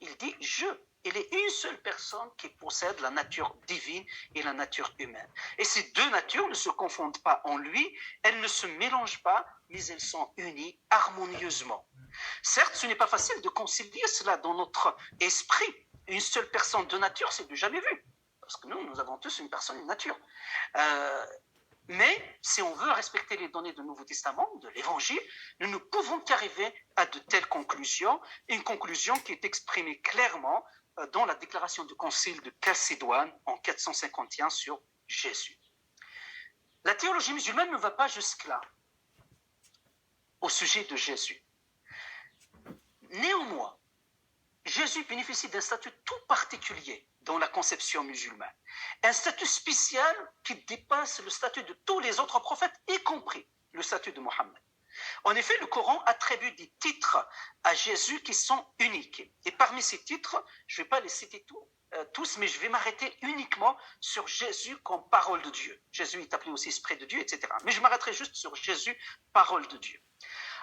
Il dit je. Il est une seule personne qui possède la nature divine et la nature humaine. Et ces deux natures ne se confondent pas en lui, elles ne se mélangent pas, mais elles sont unies harmonieusement. Certes, ce n'est pas facile de concilier cela dans notre esprit. Une seule personne de nature, c'est du jamais vu. Parce que nous avons tous une personne de nature. Mais si on veut respecter les données du Nouveau Testament, de l'Évangile, nous ne pouvons qu'arriver à de telles conclusions, une conclusion qui est exprimée clairement dans la déclaration du Concile de Chalcédoine en 451 sur Jésus. La théologie musulmane ne va pas jusque-là au sujet de Jésus. Néanmoins, Jésus bénéficie d'un statut tout particulier dans la conception musulmane. Un statut spécial qui dépasse le statut de tous les autres prophètes, y compris le statut de Mohammed. En effet, le Coran attribue des titres à Jésus qui sont uniques. Et parmi ces titres, je ne vais pas les citer tous, mais je vais m'arrêter uniquement sur Jésus comme parole de Dieu. Jésus est appelé aussi esprit de Dieu, etc. Mais je m'arrêterai juste sur Jésus, parole de Dieu.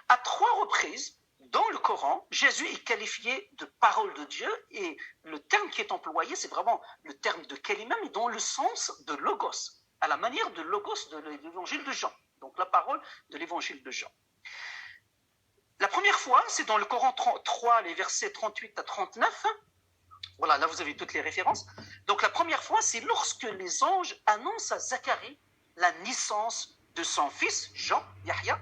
À 3 reprises, dans le Coran, Jésus est qualifié de parole de Dieu et le terme qui est employé, c'est vraiment le terme de kalima, mais dans le sens de logos, à la manière de logos de l'évangile de Jean. Donc la parole de l'évangile de Jean. La première fois, c'est dans le Coran 3, les versets 38 à 39. Voilà, là vous avez toutes les références. Donc la première fois, c'est lorsque les anges annoncent à Zacharie la naissance de son fils, Jean, Yahya,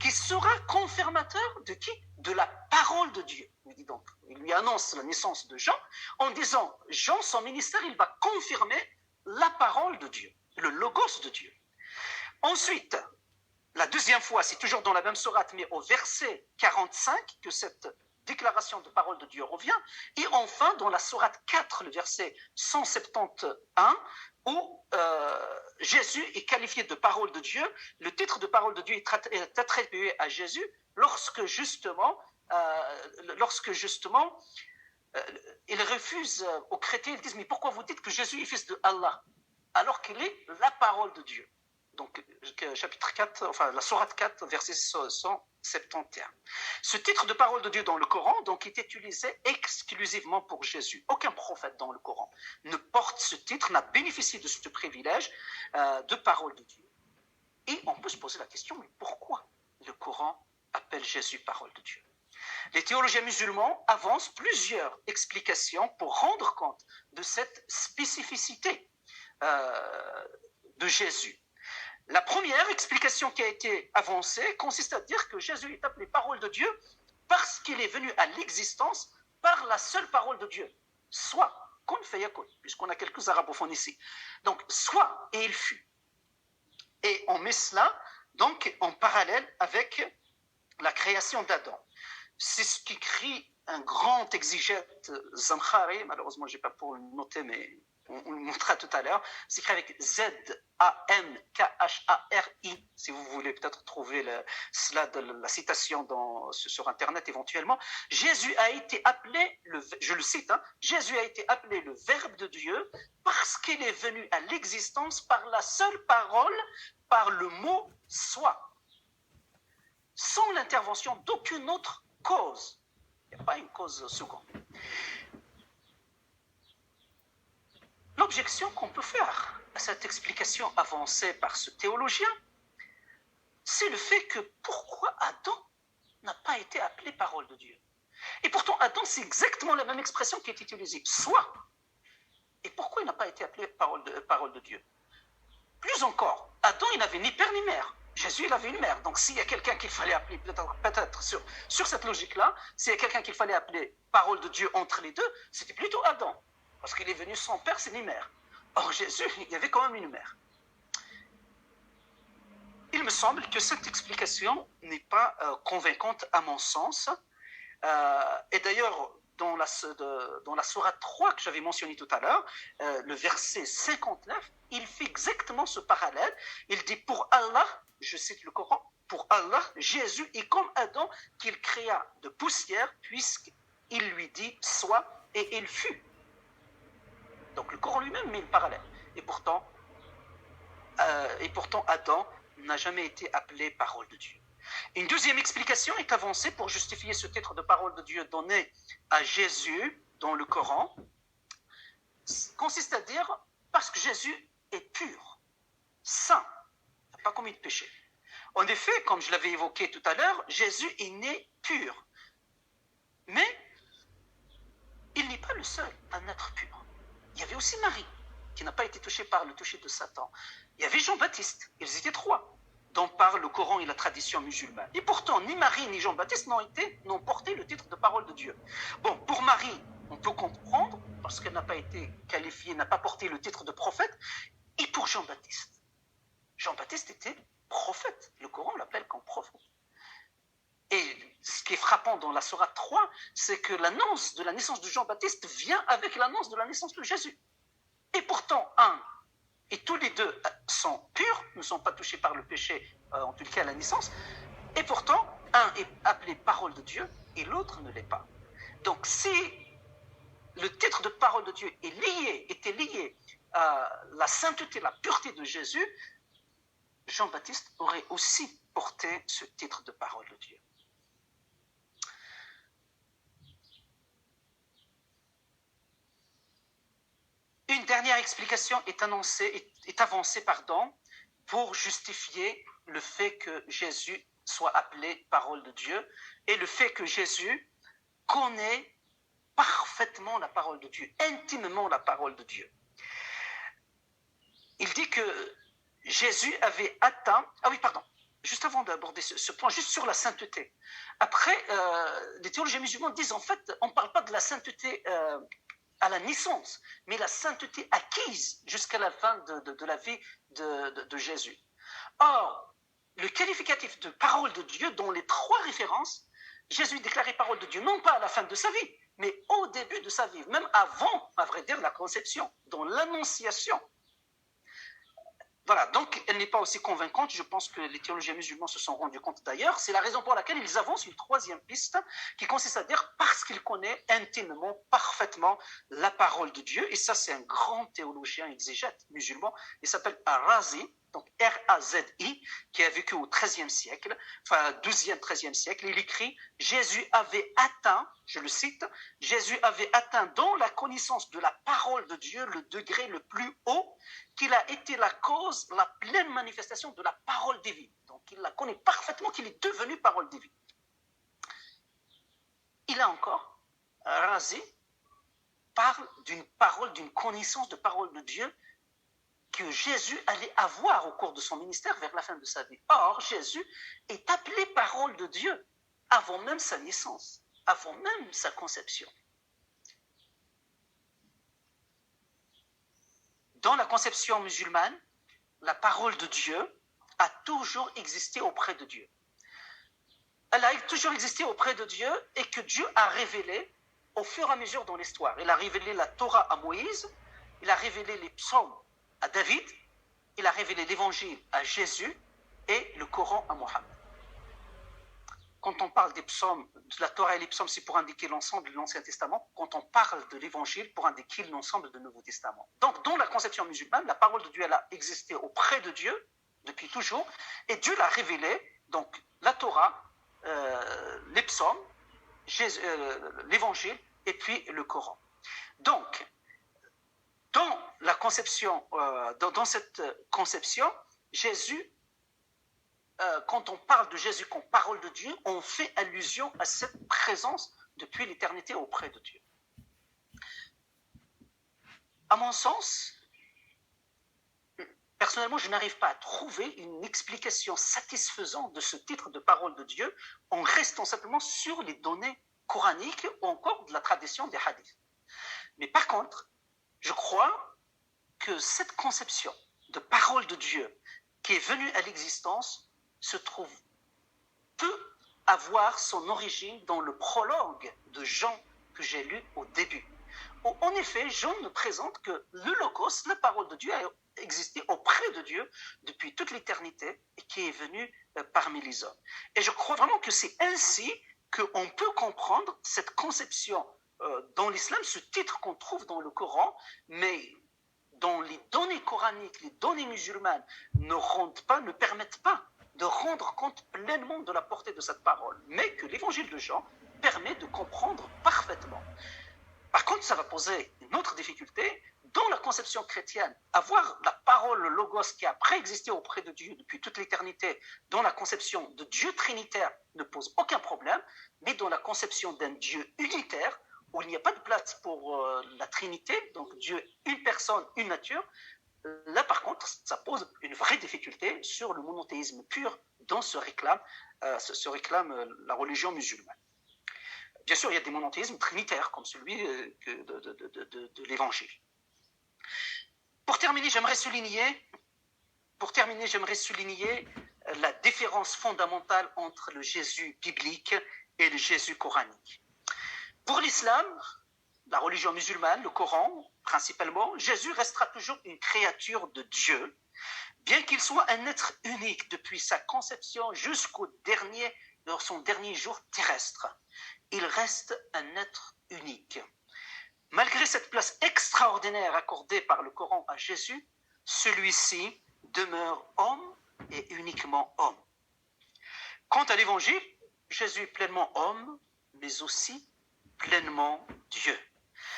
qui sera confirmateur de qui? De la parole de Dieu. Donc, il lui annonce la naissance de Jean en disant, Jean, son ministère, il va confirmer la parole de Dieu. le logos de Dieu. Ensuite, la deuxième fois, c'est toujours dans la même sourate, mais au verset 45, que cette déclaration de parole de Dieu revient. Et enfin, dans la sourate 4, le verset 171, où Jésus est qualifié de parole de Dieu. Le titre de parole de Dieu est attribué à Jésus lorsque justement ils refusent aux chrétiens, ils disent, mais pourquoi vous dites que Jésus est fils de Allah alors qu'il est la parole de Dieu? Donc, chapitre 4, enfin, la sourate 4, verset 171. Ce titre de parole de Dieu dans le Coran, donc, est utilisé exclusivement pour Jésus. Aucun prophète dans le Coran ne porte ce titre, n'a bénéficié de ce privilège de parole de Dieu. Et on peut se poser la question, mais pourquoi le Coran appelle Jésus parole de Dieu? Les théologiens musulmans avancent plusieurs explications pour rendre compte de cette spécificité de Jésus. La première explication qui a été avancée consiste à dire que Jésus est appelé parole de Dieu parce qu'il est venu à l'existence par la seule parole de Dieu. Soit, kun fayakun, puisqu'on a quelques arabophones ici. Donc, soit et il fut. Et on met cela donc en parallèle avec la création d'Adam. C'est ce qu'écrit un grand exégète Zamkhari, malheureusement je n'ai pas pour le noter, mais on le montrera tout à l'heure. C'est écrit avec Z-A-M-K-H-A-R-I, si vous voulez peut-être trouver la citation sur Internet éventuellement. Jésus a été appelé, je le cite, Jésus a été appelé le Verbe de Dieu parce qu'il est venu à l'existence par la seule parole, par le mot « soit », sans l'intervention d'aucune autre cause. Il n'y a pas une cause seconde. L'objection qu'on peut faire à cette explication avancée par ce théologien, c'est le fait que pourquoi Adam n'a pas été appelé parole de Dieu? Et pourtant, Adam, c'est exactement la même expression qui est utilisée, soit. Et pourquoi il n'a pas été appelé parole de Dieu? Plus encore, Adam, il n'avait ni père ni mère. Jésus, il avait une mère. Donc, s'il y a quelqu'un qu'il fallait appeler, peut-être sur cette logique-là, s'il y a quelqu'un qu'il fallait appeler parole de Dieu entre les deux, c'était plutôt Adam. Parce qu'il est venu sans père, c'est ni mère. Or, Jésus, il y avait quand même une mère. Il me semble que cette explication n'est pas convaincante à mon sens. Et d'ailleurs, dans la sourate 3 que j'avais mentionné tout à l'heure, le verset 59, il fait exactement ce parallèle. Il dit, pour Allah, je cite le Coran, pour Allah, Jésus est comme Adam qu'il créa de poussière, puisqu'il lui dit, sois, et il fut. Donc le Coran lui-même met le parallèle. Et pourtant, Adam n'a jamais été appelé parole de Dieu. Une deuxième explication est avancée pour justifier ce titre de parole de Dieu donné à Jésus dans le Coran, consiste à dire parce que Jésus est pur, saint, il n'a pas commis de péché. En effet, comme je l'avais évoqué tout à l'heure, Jésus est né pur. Mais il n'est pas le seul à naître pur. Il y avait aussi Marie, qui n'a pas été touchée par le toucher de Satan. Il y avait Jean-Baptiste, ils étaient trois, dont parle le Coran et la tradition musulmane. Et pourtant, ni Marie ni Jean-Baptiste n'ont porté le titre de parole de Dieu. Bon, pour Marie, on peut comprendre, parce qu'elle n'a pas été qualifiée, n'a pas porté le titre de prophète. Et pour Jean-Baptiste était prophète. Le Coran l'appelle comme prophète. Et ce qui est frappant dans la sourate 3, c'est que l'annonce de la naissance de Jean-Baptiste vient avec l'annonce de la naissance de Jésus. Et pourtant, et tous les deux sont purs, ne sont pas touchés par le péché, en tout cas à la naissance. Et pourtant, un est appelé parole de Dieu et l'autre ne l'est pas. Donc si le titre de parole de Dieu était lié à la sainteté, la pureté de Jésus, Jean-Baptiste aurait aussi porté ce titre de parole de Dieu. Une dernière explication est avancée pour justifier le fait que Jésus soit appelé parole de Dieu et le fait que Jésus connaît parfaitement la parole de Dieu, intimement la parole de Dieu. Il dit que Jésus avait atteint... juste avant d'aborder ce point, juste sur la sainteté. Après, les théologiens musulmans disent en fait, on ne parle pas de la sainteté à la naissance, mais la sainteté acquise jusqu'à la fin de la vie de Jésus. Or, le qualificatif de parole de Dieu, dans les 3 références, Jésus déclarait parole de Dieu, non pas à la fin de sa vie, mais au début de sa vie, même avant, à vrai dire, la conception, dans l'annonciation. Voilà, donc elle n'est pas aussi convaincante, je pense que les théologiens musulmans se sont rendus compte d'ailleurs. C'est la raison pour laquelle ils avancent une 3e piste qui consiste à dire parce qu'il connaît intimement, parfaitement la parole de Dieu. Et ça, c'est un grand théologien exégète musulman, il s'appelle Ar-Razi, donc R-A-Z-I, qui a vécu au XIIIe siècle, enfin 12e, 13e siècle. Il écrit « Jésus avait atteint, je le cite, Jésus avait atteint dans la connaissance de la parole de Dieu le degré le plus haut, qu'il a été la cause, la pleine manifestation de la parole divine. » Donc il la connaît parfaitement, qu'il est devenu parole divine. Il a encore, Razi parle d'une parole, d'une connaissance de parole de Dieu que Jésus allait avoir au cours de son ministère vers la fin de sa vie. Or, Jésus est appelé parole de Dieu avant même sa naissance, avant même sa conception. Dans la conception musulmane, la parole de Dieu a toujours existé auprès de Dieu. Elle a toujours existé auprès de Dieu et que Dieu a révélé au fur et à mesure dans l'histoire. Il a révélé la Torah à Moïse, il a révélé les psaumes à David, il a révélé l'évangile à Jésus et le Coran à Mohammed. Quand on parle des psaumes, de la Torah et les psaumes, c'est pour indiquer l'ensemble de l'Ancien Testament. Quand on parle de l'évangile, pour indiquer l'ensemble du Nouveau Testament. Donc, dans la conception musulmane, la parole de Dieu, elle a existé auprès de Dieu depuis toujours, et Dieu l'a révélé, donc la Torah, les psaumes, l'évangile, et puis le Coran. Donc, dans la conception, dans cette conception, Jésus, quand on parle de Jésus comme parole de Dieu, on fait allusion à cette présence depuis l'éternité auprès de Dieu. À mon sens, personnellement, je n'arrive pas à trouver une explication satisfaisante de ce titre de parole de Dieu en restant simplement sur les données coraniques ou encore de la tradition des hadiths. Mais par contre, je crois que cette conception de parole de Dieu qui est venue à l'existence peut avoir son origine dans le prologue de Jean que j'ai lu au début. En effet, Jean nous présente que le Logos, la parole de Dieu, a existé auprès de Dieu depuis toute l'éternité et qui est venu parmi les hommes. Et je crois vraiment que c'est ainsi qu'on peut comprendre cette conception dans l'islam, ce titre qu'on trouve dans le Coran, mais dont les données coraniques, les données musulmanes ne permettent pas de rendre compte pleinement de la portée de cette parole, mais que l'évangile de Jean permet de comprendre parfaitement. Par contre, ça va poser une autre difficulté. Dans la conception chrétienne, avoir la parole, le logos qui a préexisté auprès de Dieu depuis toute l'éternité, dans la conception de Dieu trinitaire, ne pose aucun problème, mais dans la conception d'un Dieu unitaire, où il n'y a pas de place pour la Trinité, donc Dieu, une personne, une nature, là par contre, ça pose une vraie difficulté sur le monothéisme pur dont se réclame la religion musulmane. Bien sûr, il y a des monothéismes trinitaires, comme celui de l'Évangile. Pour terminer, j'aimerais souligner la différence fondamentale entre le Jésus biblique et le Jésus coranique. Pour l'islam, la religion musulmane, le Coran principalement, Jésus restera toujours une créature de Dieu, bien qu'il soit un être unique depuis sa conception jusqu'au son dernier jour terrestre. Il reste un être unique. Malgré cette place extraordinaire accordée par le Coran à Jésus, celui-ci demeure homme et uniquement homme. Quant à l'Évangile, Jésus est pleinement homme, mais aussi pleinement Dieu.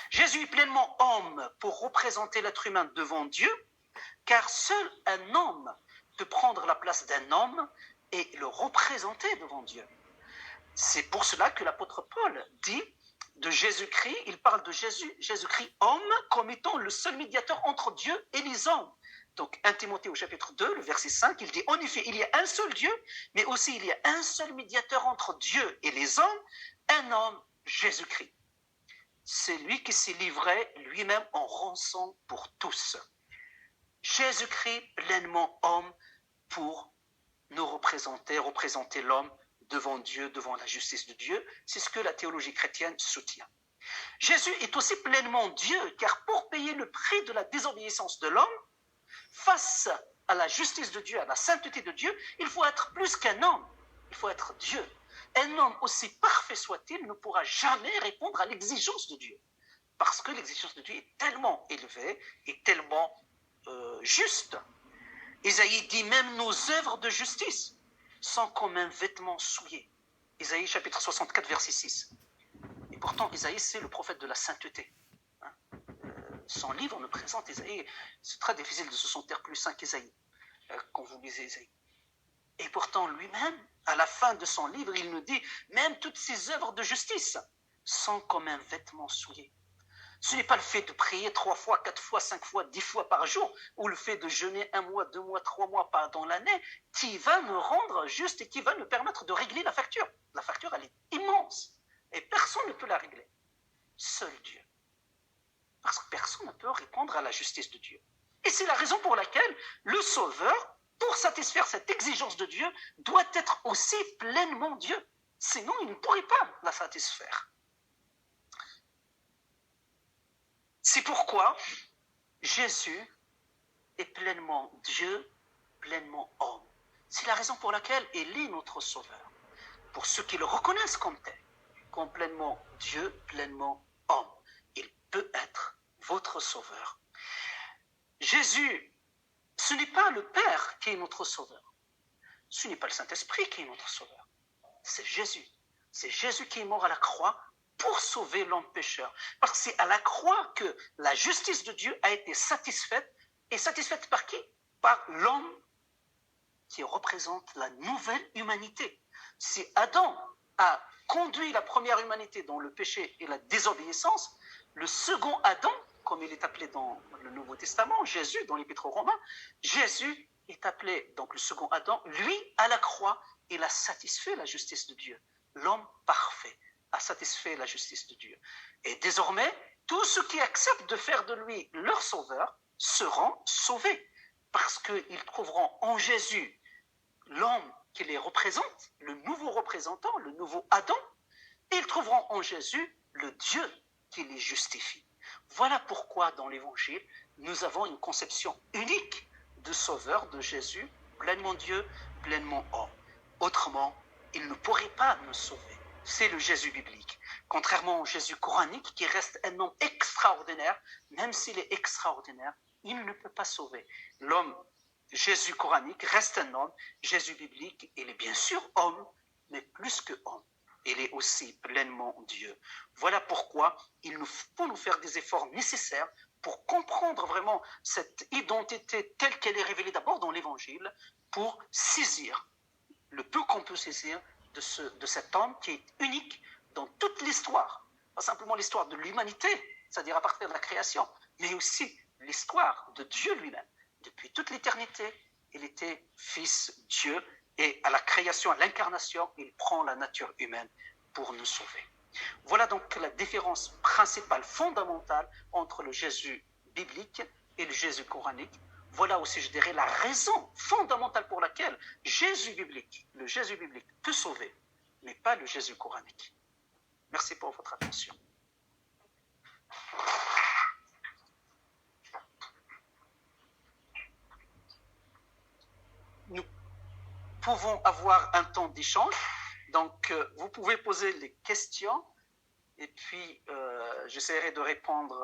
Jésus est pleinement homme pour représenter l'être humain devant Dieu, car seul un homme peut prendre la place d'un homme et le représenter devant Dieu. C'est pour cela que l'apôtre Paul dit de Jésus-Christ, il parle de Jésus-Christ homme comme étant le seul médiateur entre Dieu et les hommes. Donc 1 Timothée au chapitre 2, le verset 5, il dit en effet, il y a un seul Dieu, mais aussi il y a un seul médiateur entre Dieu et les hommes, un homme, Jésus-Christ. c'est lui qui s'est livré lui-même en rançon pour tous. Jésus-Christ pleinement homme pour nous représenter l'homme devant Dieu, devant la justice de Dieu. C'est ce que la théologie chrétienne soutient. Jésus est aussi pleinement Dieu, car pour payer le prix de la désobéissance de l'homme, face à la justice de Dieu, à la sainteté de Dieu, il faut être plus qu'un homme, il faut être Dieu. Un homme, aussi parfait soit-il, ne pourra jamais répondre à l'exigence de Dieu, parce que l'exigence de Dieu est tellement élevée et tellement juste. Isaïe dit même nos œuvres de justice sont comme un vêtement souillé. Isaïe chapitre 64, verset 6. Et pourtant, Isaïe, c'est le prophète de la sainteté. Son livre nous présente Isaïe. C'est très difficile de se sentir plus saint qu'Isaïe quand vous lisez Isaïe. Et pourtant, lui-même, à la fin de son livre, il nous dit même toutes ses œuvres de justice sont comme un vêtement souillé. Ce n'est pas le fait de prier 3 fois, 4 fois, 5 fois, 10 fois par jour, ou le fait de jeûner 1 mois, 2 mois, 3 mois dans l'année, qui va me rendre juste et qui va nous permettre de régler la facture. La facture, elle est immense. Et personne ne peut la régler. Seul Dieu. Parce que personne ne peut répondre à la justice de Dieu. Et c'est la raison pour laquelle le Sauveur, pour satisfaire cette exigence de Dieu, doit être aussi pleinement Dieu. Sinon, il ne pourrait pas la satisfaire. C'est pourquoi Jésus est pleinement Dieu, pleinement homme. C'est la raison pour laquelle il est notre Sauveur. Pour ceux qui le reconnaissent comme tel, comme pleinement Dieu, pleinement homme, il peut être votre Sauveur. Jésus, ce n'est pas le Père qui est notre Sauveur. Ce n'est pas le Saint-Esprit qui est notre Sauveur. C'est Jésus. C'est Jésus qui est mort à la croix pour sauver l'homme pécheur. Parce que c'est à la croix que la justice de Dieu a été satisfaite. Et satisfaite par qui? Par l'homme qui représente la nouvelle humanité. Si Adam a conduit la première humanité dans le péché et la désobéissance, le second Adam, comme il est appelé dans le Nouveau Testament, Jésus, dans l'Épître aux Romains, Jésus est appelé, donc le second Adam, lui, à la croix, il a satisfait la justice de Dieu. L'homme parfait a satisfait la justice de Dieu. Et désormais, tous ceux qui acceptent de faire de lui leur sauveur seront sauvés, parce qu'ils trouveront en Jésus l'homme qui les représente, le nouveau représentant, le nouveau Adam, et ils trouveront en Jésus le Dieu qui les justifie. Voilà pourquoi dans l'Évangile, nous avons une conception unique de sauveur de Jésus, pleinement Dieu, pleinement homme. Autrement, il ne pourrait pas nous sauver. C'est le Jésus biblique. Contrairement au Jésus coranique, qui reste un homme extraordinaire, même s'il est extraordinaire, il ne peut pas sauver. L'homme, Jésus coranique, reste un homme. Jésus biblique, il est bien sûr homme, mais plus que homme. Il est aussi pleinement Dieu. Voilà pourquoi il nous faut faire des efforts nécessaires pour comprendre vraiment cette identité telle qu'elle est révélée d'abord dans l'Évangile, pour saisir le peu qu'on peut saisir de cet homme qui est unique dans toute l'histoire. Pas simplement l'histoire de l'humanité, c'est-à-dire à partir de la création, mais aussi l'histoire de Dieu lui-même. Depuis toute l'éternité, il était Fils Dieu, et à la création, à l'incarnation, il prend la nature humaine pour nous sauver. Voilà donc la différence principale, fondamentale entre le Jésus biblique et le Jésus coranique. Voilà aussi, je dirais, la raison fondamentale pour laquelle Jésus biblique, le Jésus biblique peut sauver, mais pas le Jésus coranique. Merci pour votre attention. Nous pouvons avoir un temps d'échange, donc vous pouvez poser les questions et puis j'essaierai de répondre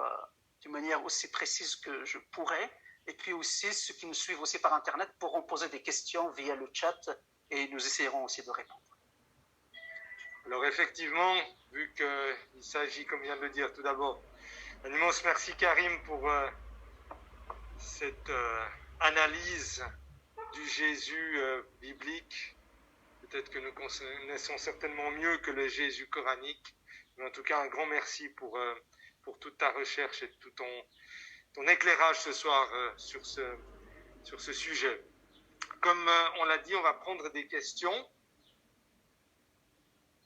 d'une manière aussi précise que je pourrai. Et puis aussi, ceux qui nous suivent aussi par Internet pourront poser des questions via le chat et nous essayerons aussi de répondre. Alors effectivement, vu qu'il s'agit, comme vient de le dire tout d'abord, un immense merci Karim pour cette analyse du Jésus biblique. Peut-être que nous connaissons certainement mieux que le Jésus coranique, mais en tout cas un grand merci pour toute ta recherche et tout ton éclairage ce soir sur ce sujet. Comme on l'a dit, on va prendre des questions.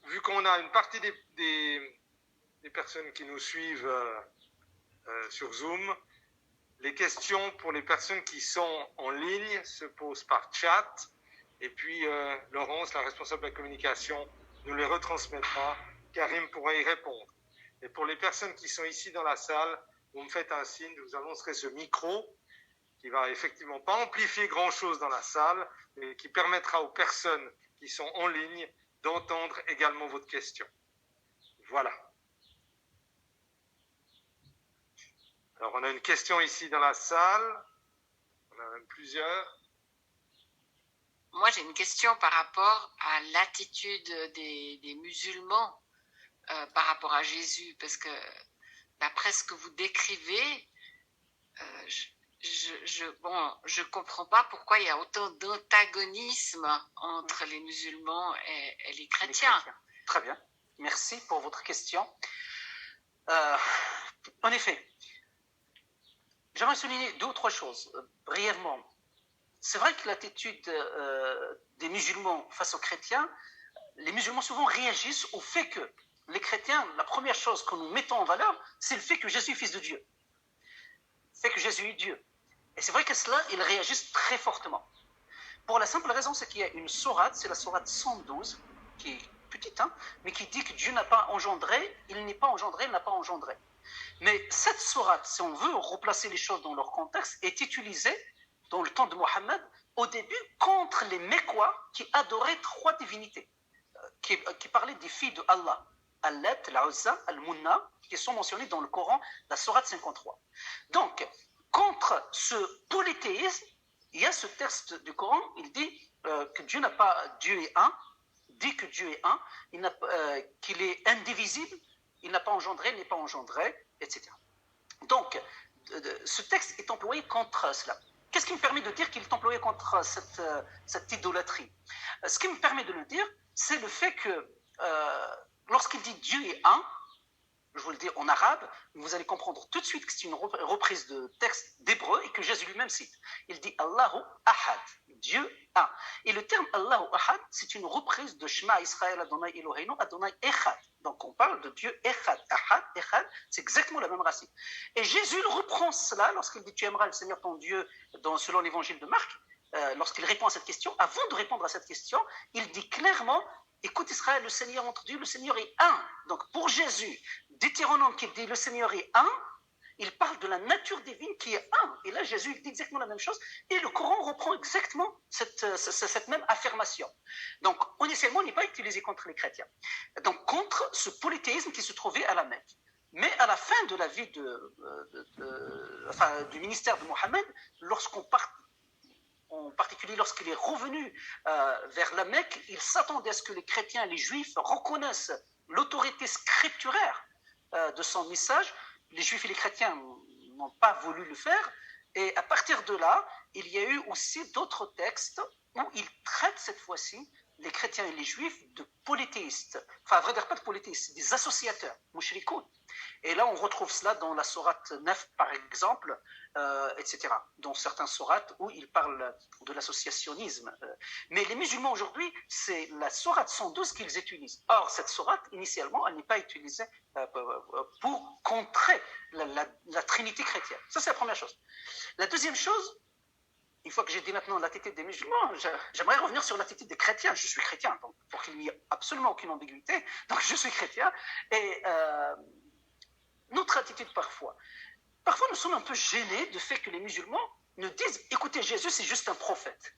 Vu qu'on a une partie des les personnes qui nous suivent sur Zoom. Les questions pour les personnes qui sont en ligne se posent par chat. Et puis, Laurence, la responsable de la communication, nous les retransmettra. Karim pourra y répondre. Et pour les personnes qui sont ici dans la salle, vous me faites un signe, je vous annoncerai ce micro qui va effectivement pas amplifier grand-chose dans la salle, mais qui permettra aux personnes qui sont en ligne d'entendre également votre question. Voilà. Alors, on a une question ici dans la salle. On a même plusieurs. Moi, j'ai une question par rapport à l'attitude des musulmans par rapport à Jésus, parce que d'après ce que vous décrivez, je comprends pas pourquoi il y a autant d'antagonisme entre les musulmans et les chrétiens. Très bien. Merci pour votre question. En effet, j'aimerais souligner 2 ou 3 choses, brièvement. C'est vrai que l'attitude des musulmans face aux chrétiens, les musulmans souvent réagissent au fait que les chrétiens, la première chose que nous mettons en valeur, c'est le fait que Jésus est fils de Dieu. Le fait que Jésus est Dieu. Et c'est vrai que cela, ils réagissent très fortement. Pour la simple raison, c'est qu'il y a une sourate, c'est la sourate 112, qui est petite, mais qui dit que Dieu n'a pas engendré, il n'est pas engendré, il n'a pas engendré. Mais cette sourate, si on veut replacer les choses dans leur contexte, est utilisée dans le temps de Mohammed, au début, contre les Mécois qui adoraient 3 divinités, qui parlaient des filles de Allah, Allat, Al-Uzza, Al-Munna, qui sont mentionnées dans le Coran, la sourate 53. Donc, contre ce polythéisme, il y a ce texte du Coran, il dit que Dieu n'a pas, Dieu est un, dit que Dieu est un, qu'il est indivisible, il n'a pas engendré, il n'est pas engendré, etc. Donc, ce texte est employé contre cela. Qu'est-ce qui me permet de dire qu'il est employé contre cette idolâtrie? Ce qui me permet de le dire, c'est le fait que lorsqu'il dit Dieu est un, je vous le dis en arabe, vous allez comprendre tout de suite que c'est une reprise de texte d'hébreu et que Jésus lui-même cite. Il dit Allahu Ahad, Dieu un. Et le terme Allahu Ahad, c'est une reprise de Shema Israël Adonai Eloheinu Adonai Echad. Donc on parle de Dieu Echad. Ahad, Echad, c'est exactement la même racine. Et Jésus reprend cela lorsqu'il dit tu aimeras le Seigneur ton Dieu selon l'évangile de Marc. Lorsqu'il répond à cette question, avant de répondre à cette question, il dit clairement écoute Israël, le Seigneur notre Dieu, le Seigneur est un. Donc pour Jésus, Deutéronome qui dit le Seigneur est un, il parle de la nature divine qui est un. Et là, Jésus dit exactement la même chose. Et le Coran reprend exactement cette même affirmation. Donc, initialement, on n'est pas utilisé contre les chrétiens. Donc, contre ce polythéisme qui se trouvait à la Mecque. Mais à la fin de la vie du ministère de Mohammed, en particulier lorsqu'il est revenu vers la Mecque, il s'attendait à ce que les chrétiens et les juifs reconnaissent l'autorité scripturaire de son message. Les juifs et les chrétiens n'ont pas voulu le faire. Et à partir de là, il y a eu aussi d'autres textes où ils traitent cette fois-ci les chrétiens et les juifs de polythéistes. Enfin, à vrai dire, pas de polythéistes, des associateurs, mushrikoun. Et là, on retrouve cela dans la sourate 9, par exemple, etc. Dans certains sourates où ils parlent de l'associationnisme. Mais les musulmans aujourd'hui, c'est la sourate 112 qu'ils utilisent. Or, cette sourate, initialement, elle n'est pas utilisée pour contrer la trinité chrétienne. Ça, c'est la première chose. La deuxième chose, une fois que j'ai dit maintenant l'attitude des musulmans, j'aimerais revenir sur l'attitude des chrétiens. Je suis chrétien, donc pour qu'il n'y ait absolument aucune ambiguïté. Donc je suis chrétien. Et notre attitude parfois nous sommes un peu gênés du fait que les musulmans nous disent « Écoutez, Jésus, c'est juste un prophète ».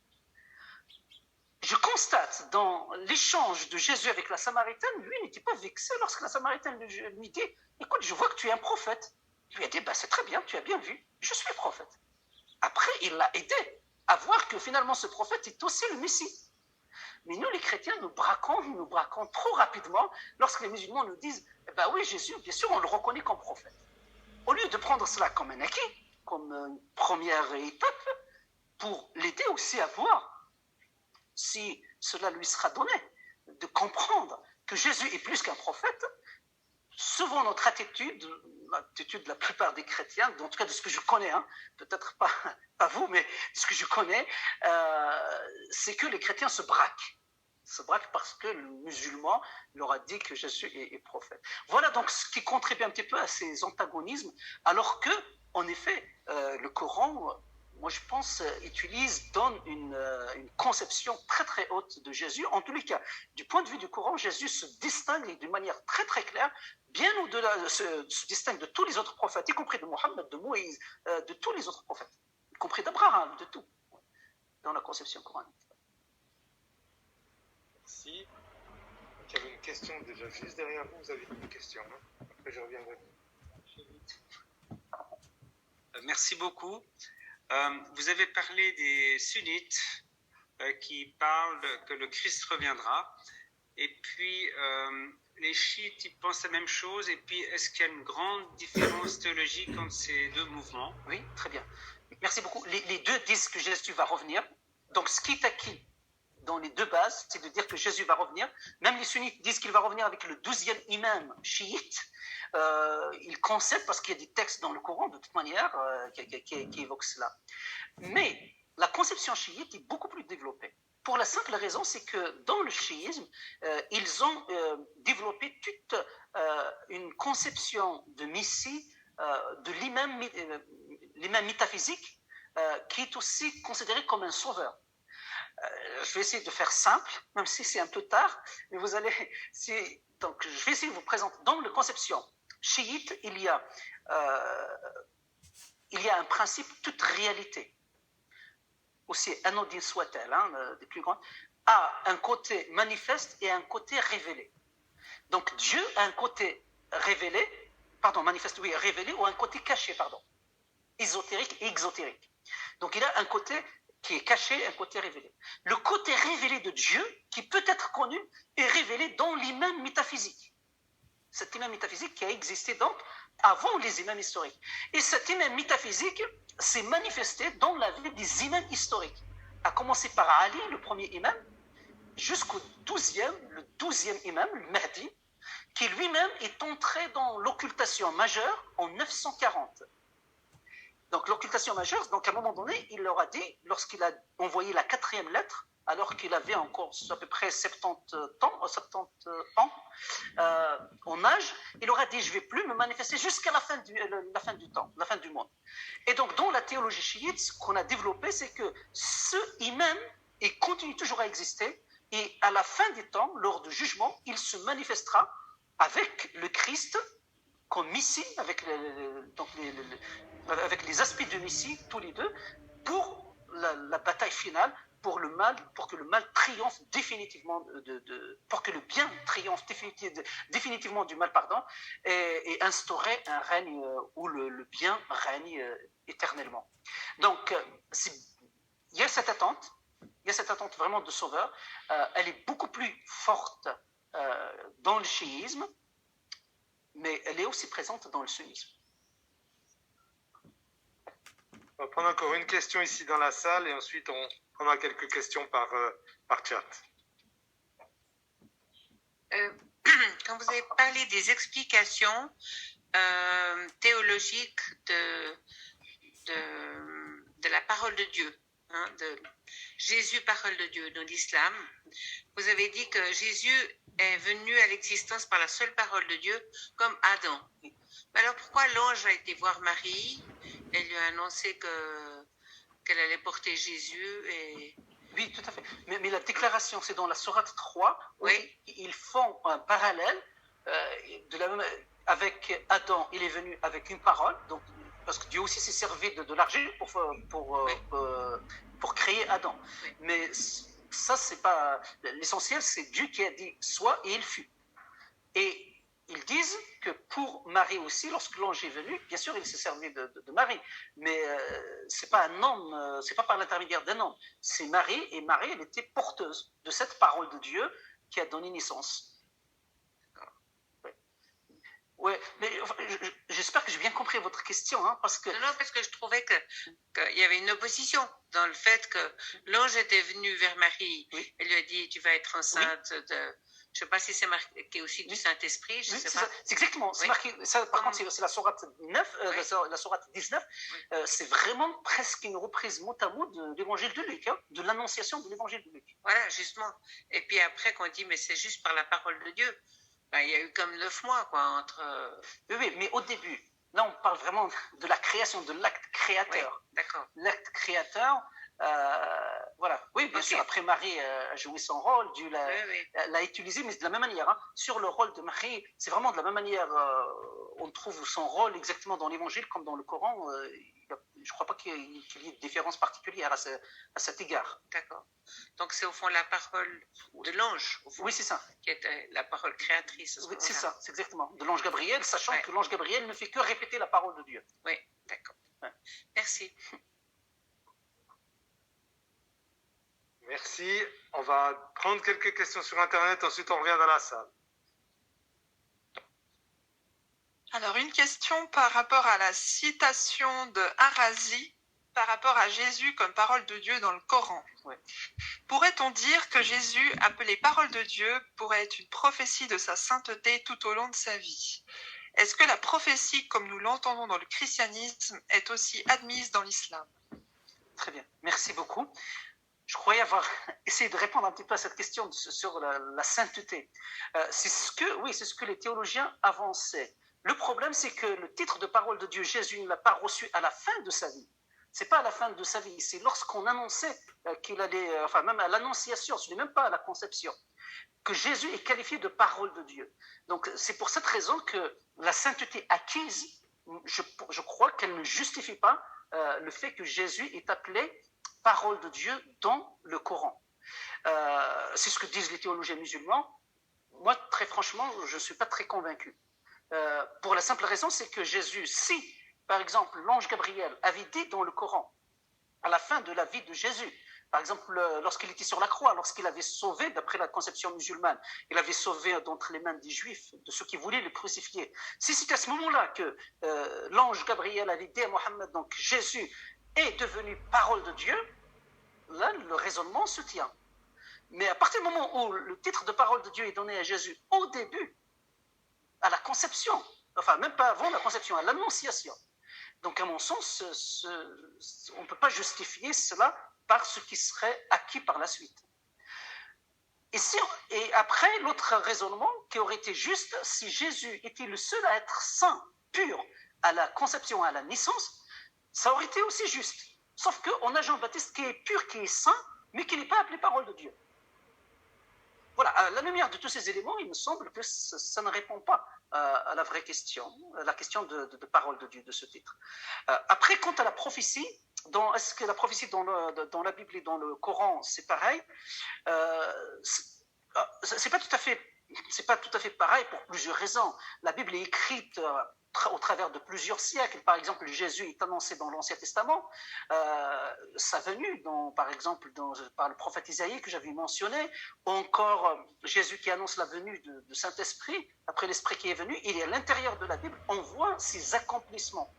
Je constate dans l'échange de Jésus avec la Samaritaine, lui n'était pas vexé lorsque la Samaritaine lui dit « Écoute, je vois que tu es un prophète ». Il lui a dit « C'est très bien, tu as bien vu, je suis prophète ». Après, il l'a aidé à voir que finalement ce prophète est aussi le Messie. Mais nous, les chrétiens, nous braquons trop rapidement lorsque les musulmans nous disent « oui, Jésus, bien sûr, on le reconnaît comme prophète ». Au lieu de prendre cela comme un acquis, comme une première étape, pour l'aider aussi à voir si cela lui sera donné, de comprendre que Jésus est plus qu'un prophète. Souvent, notre attitude, l'attitude de la plupart des chrétiens, en tout cas de ce que je connais, peut-être pas vous, mais de ce que je connais, c'est que les chrétiens se braquent. se braquent parce que le musulman leur a dit que Jésus est prophète. Voilà donc ce qui contribue un petit peu à ces antagonismes, alors que, en effet, le Coran, moi je pense, donne une conception très très haute de Jésus. En tous les cas, du point de vue du Coran, Jésus se distingue d'une manière très très claire, bien au-delà, se distingue de tous les autres prophètes, y compris de Mohammed, de Moïse, de tous les autres prophètes, y compris d'Abraham, de tout, dans la conception coranique. Merci. Donc, il y avait une question déjà juste derrière vous. Vous avez une question. Hein. Après, je reviendrai. Merci beaucoup. Vous avez parlé des sunnites qui parlent que le Christ reviendra. Et puis, les chiites, ils pensent la même chose. Et puis, est-ce qu'il y a une grande différence théologique entre ces deux mouvements? Oui, très bien. Merci beaucoup. Les deux disent que Jésus va revenir. Donc, ce qui est acquis dans les deux bases, c'est de dire que Jésus va revenir. Même les sunnites disent qu'il va revenir avec le 12e imam chiite. Ils concèdent, parce qu'il y a des textes dans le Coran, de toute manière, qui évoquent cela. Mais la conception chiite est beaucoup plus développée. Pour la simple raison, c'est que dans le chiisme, ils ont développé toute une conception de Messie, de l'imam métaphysique, qui est aussi considéré comme un sauveur. Je vais essayer de faire simple, même si c'est un peu tard, mais vous allez... Donc, je vais essayer de vous présenter. Dans la conception chiite, il y a un principe, toute réalité, aussi anodine soit-elle, des plus grandes, a un côté manifeste et un côté révélé. Donc, Dieu a un côté manifeste, oui, révélé, ou un côté caché, ésotérique et exotérique. Donc, il a un côté qui est caché, un côté révélé. Le côté révélé de Dieu, qui peut être connu, est révélé dans l'imam métaphysique. Cet imam métaphysique qui a existé donc avant les imams historiques. Et cet imam métaphysique s'est manifesté dans la vie des imams historiques. À commencer par Ali, le premier imam, jusqu'au 12e imam, le Mahdi, qui lui-même est entré dans l'occultation majeure en 940. Donc l'occultation majeure, donc à un moment donné, il leur a dit, lorsqu'il a envoyé la 4e lettre, alors qu'il avait encore à peu près 70 ans en âge, il leur a dit, je ne vais plus me manifester jusqu'à la fin du temps, la fin du monde. Et donc dans la théologie chiite, ce qu'on a développé, c'est que ce imam, il continue toujours à exister, et à la fin des temps, lors du jugement, il se manifestera avec le Christ comme Messie, avec les aspects de Messie, tous les deux, pour la bataille finale, pour que le mal triomphe définitivement, pour que le bien triomphe définitivement du mal, et instaurer un règne où le bien règne éternellement. Donc, il y a cette attente vraiment de sauveur. Elle est beaucoup plus forte dans le chiisme, mais elle est aussi présente dans le sunnisme. On va prendre encore une question ici dans la salle et ensuite on prendra quelques questions par chat. Quand vous avez parlé des explications théologiques de la parole de Dieu, de Jésus, parole de Dieu dans l'islam, vous avez dit que Jésus est venu à l'existence par la seule parole de Dieu, comme Adam. Mais alors pourquoi l'ange a été voir Marie? Elle lui a annoncé qu'elle allait porter Jésus et... Oui, tout à fait. Mais la déclaration, c'est dans la sourate 3, où oui. Ils font un parallèle avec Adam, il est venu avec une parole, donc, parce que Dieu aussi s'est servi de l'argile pour créer Adam. Oui. Mais ça, c'est pas... L'essentiel, c'est Dieu qui a dit « soit » et il fut. Et ils disent que pour Marie aussi, lorsque l'ange est venu, bien sûr, il s'est servi de Marie, mais c'est pas un homme, c'est pas par l'intermédiaire d'un homme, c'est Marie, et Marie, elle était porteuse de cette parole de Dieu qui a donné naissance. Ouais, mais j'espère que j'ai bien compris votre question, parce que... Non, parce que je trouvais qu'il y avait une opposition dans le fait que l'ange était venu vers Marie, oui. Elle lui a dit, tu vas être enceinte de Je ne sais pas si c'est marqué aussi du Saint-Esprit, je ne Oui, sais c'est pas. ça. C'est exactement. C'est Oui. marqué. Ça, par contre, c'est la sourate 9, Oui. la sourate 19. C'est vraiment presque une reprise mot à mot de l'évangile de Luc, hein, de l'annonciation de l'évangile de Luc. Voilà, justement. Et puis après, qu'on dit, mais c'est juste par la parole de Dieu. Ben, il y a eu comme 9 mois, quoi, entre... Oui, mais au début, là, on parle vraiment de la création, de l'acte créateur. Oui, d'accord. L'acte créateur, voilà. Oui, bien sûr, après Marie a joué son rôle, Dieu l'a utilisé, mais de la même manière. Hein, sur le rôle de Marie, c'est vraiment de la même manière. On trouve son rôle exactement dans l'Évangile comme dans le Coran. Je ne crois pas qu'il y ait de différence particulière à cet égard. D'accord. Donc c'est au fond la parole de l'ange, au fond, oui, c'est ça. Qui est la parole créatrice. Oui, c'est ça, c'est exactement. De l'ange Gabriel, sachant que l'ange Gabriel ne fait que répéter la parole de Dieu. Oui, d'accord. Ouais. Merci. Merci. On va prendre quelques questions sur Internet, ensuite on revient dans la salle. Alors, une question par rapport à la citation de Arazi par rapport à Jésus comme parole de Dieu dans le Coran. Ouais. Pourrait-on dire que Jésus, appelé parole de Dieu, pourrait être une prophétie de sa sainteté tout au long de sa vie? Est-ce que la prophétie, comme nous l'entendons dans le christianisme, est aussi admise dans l'islam? Très bien, merci beaucoup. Je croyais avoir essayé de répondre un petit peu à cette question sur la sainteté. C'est ce que les théologiens avançaient. Le problème, c'est que le titre de parole de Dieu, Jésus ne l'a pas reçu à la fin de sa vie. Ce n'est pas à la fin de sa vie, c'est lorsqu'on annonçait qu'il allait, enfin même à l'annonciation, ce n'est même pas à la conception, que Jésus est qualifié de parole de Dieu. Donc c'est pour cette raison que la sainteté acquise, je crois qu'elle ne justifie pas le fait que Jésus est appelé parole de Dieu dans le Coran. C'est ce que disent les théologiens musulmans. Moi, très franchement, je ne suis pas très convaincu. Pour la simple raison, c'est que Jésus, si, par exemple, l'ange Gabriel avait dit dans le Coran, à la fin de la vie de Jésus, par exemple, lorsqu'il était sur la croix, lorsqu'il avait sauvé, d'après la conception musulmane, il avait sauvé d'entre les mains des Juifs, de ceux qui voulaient le crucifier. Si c'est à ce moment-là que l'ange Gabriel avait dit à Mohammed, donc Jésus est devenu parole de Dieu, là, le raisonnement se tient. Mais à partir du moment où le titre de parole de Dieu est donné à Jésus au début, à la conception, enfin même pas avant la conception, à l'annonciation. Donc à mon sens, on ne peut pas justifier cela par ce qui serait acquis par la suite. Et après, l'autre raisonnement qui aurait été juste, si Jésus était le seul à être saint, pur, à la conception, à la naissance, ça aurait été aussi juste. Sauf qu'on a Jean-Baptiste qui est pur, qui est saint, mais qui n'est pas appelé parole de Dieu. Voilà, à la lumière de tous ces éléments, il me semble que ça ne répond pas à la vraie question, à la question de parole de Dieu, de ce titre. Après, quant à la prophétie, est-ce que la prophétie dans la Bible et dans le Coran, c'est pareil? C'est pas tout à fait pareil pour plusieurs raisons. La Bible est écrite au travers de plusieurs siècles. Par exemple, Jésus est annoncé dans l'Ancien Testament, sa venue, par exemple, par le prophète Isaïe que j'avais mentionné, ou encore Jésus qui annonce la venue de Saint-Esprit, après l'Esprit qui est venu, et à l'intérieur de la Bible, on voit ces accomplissements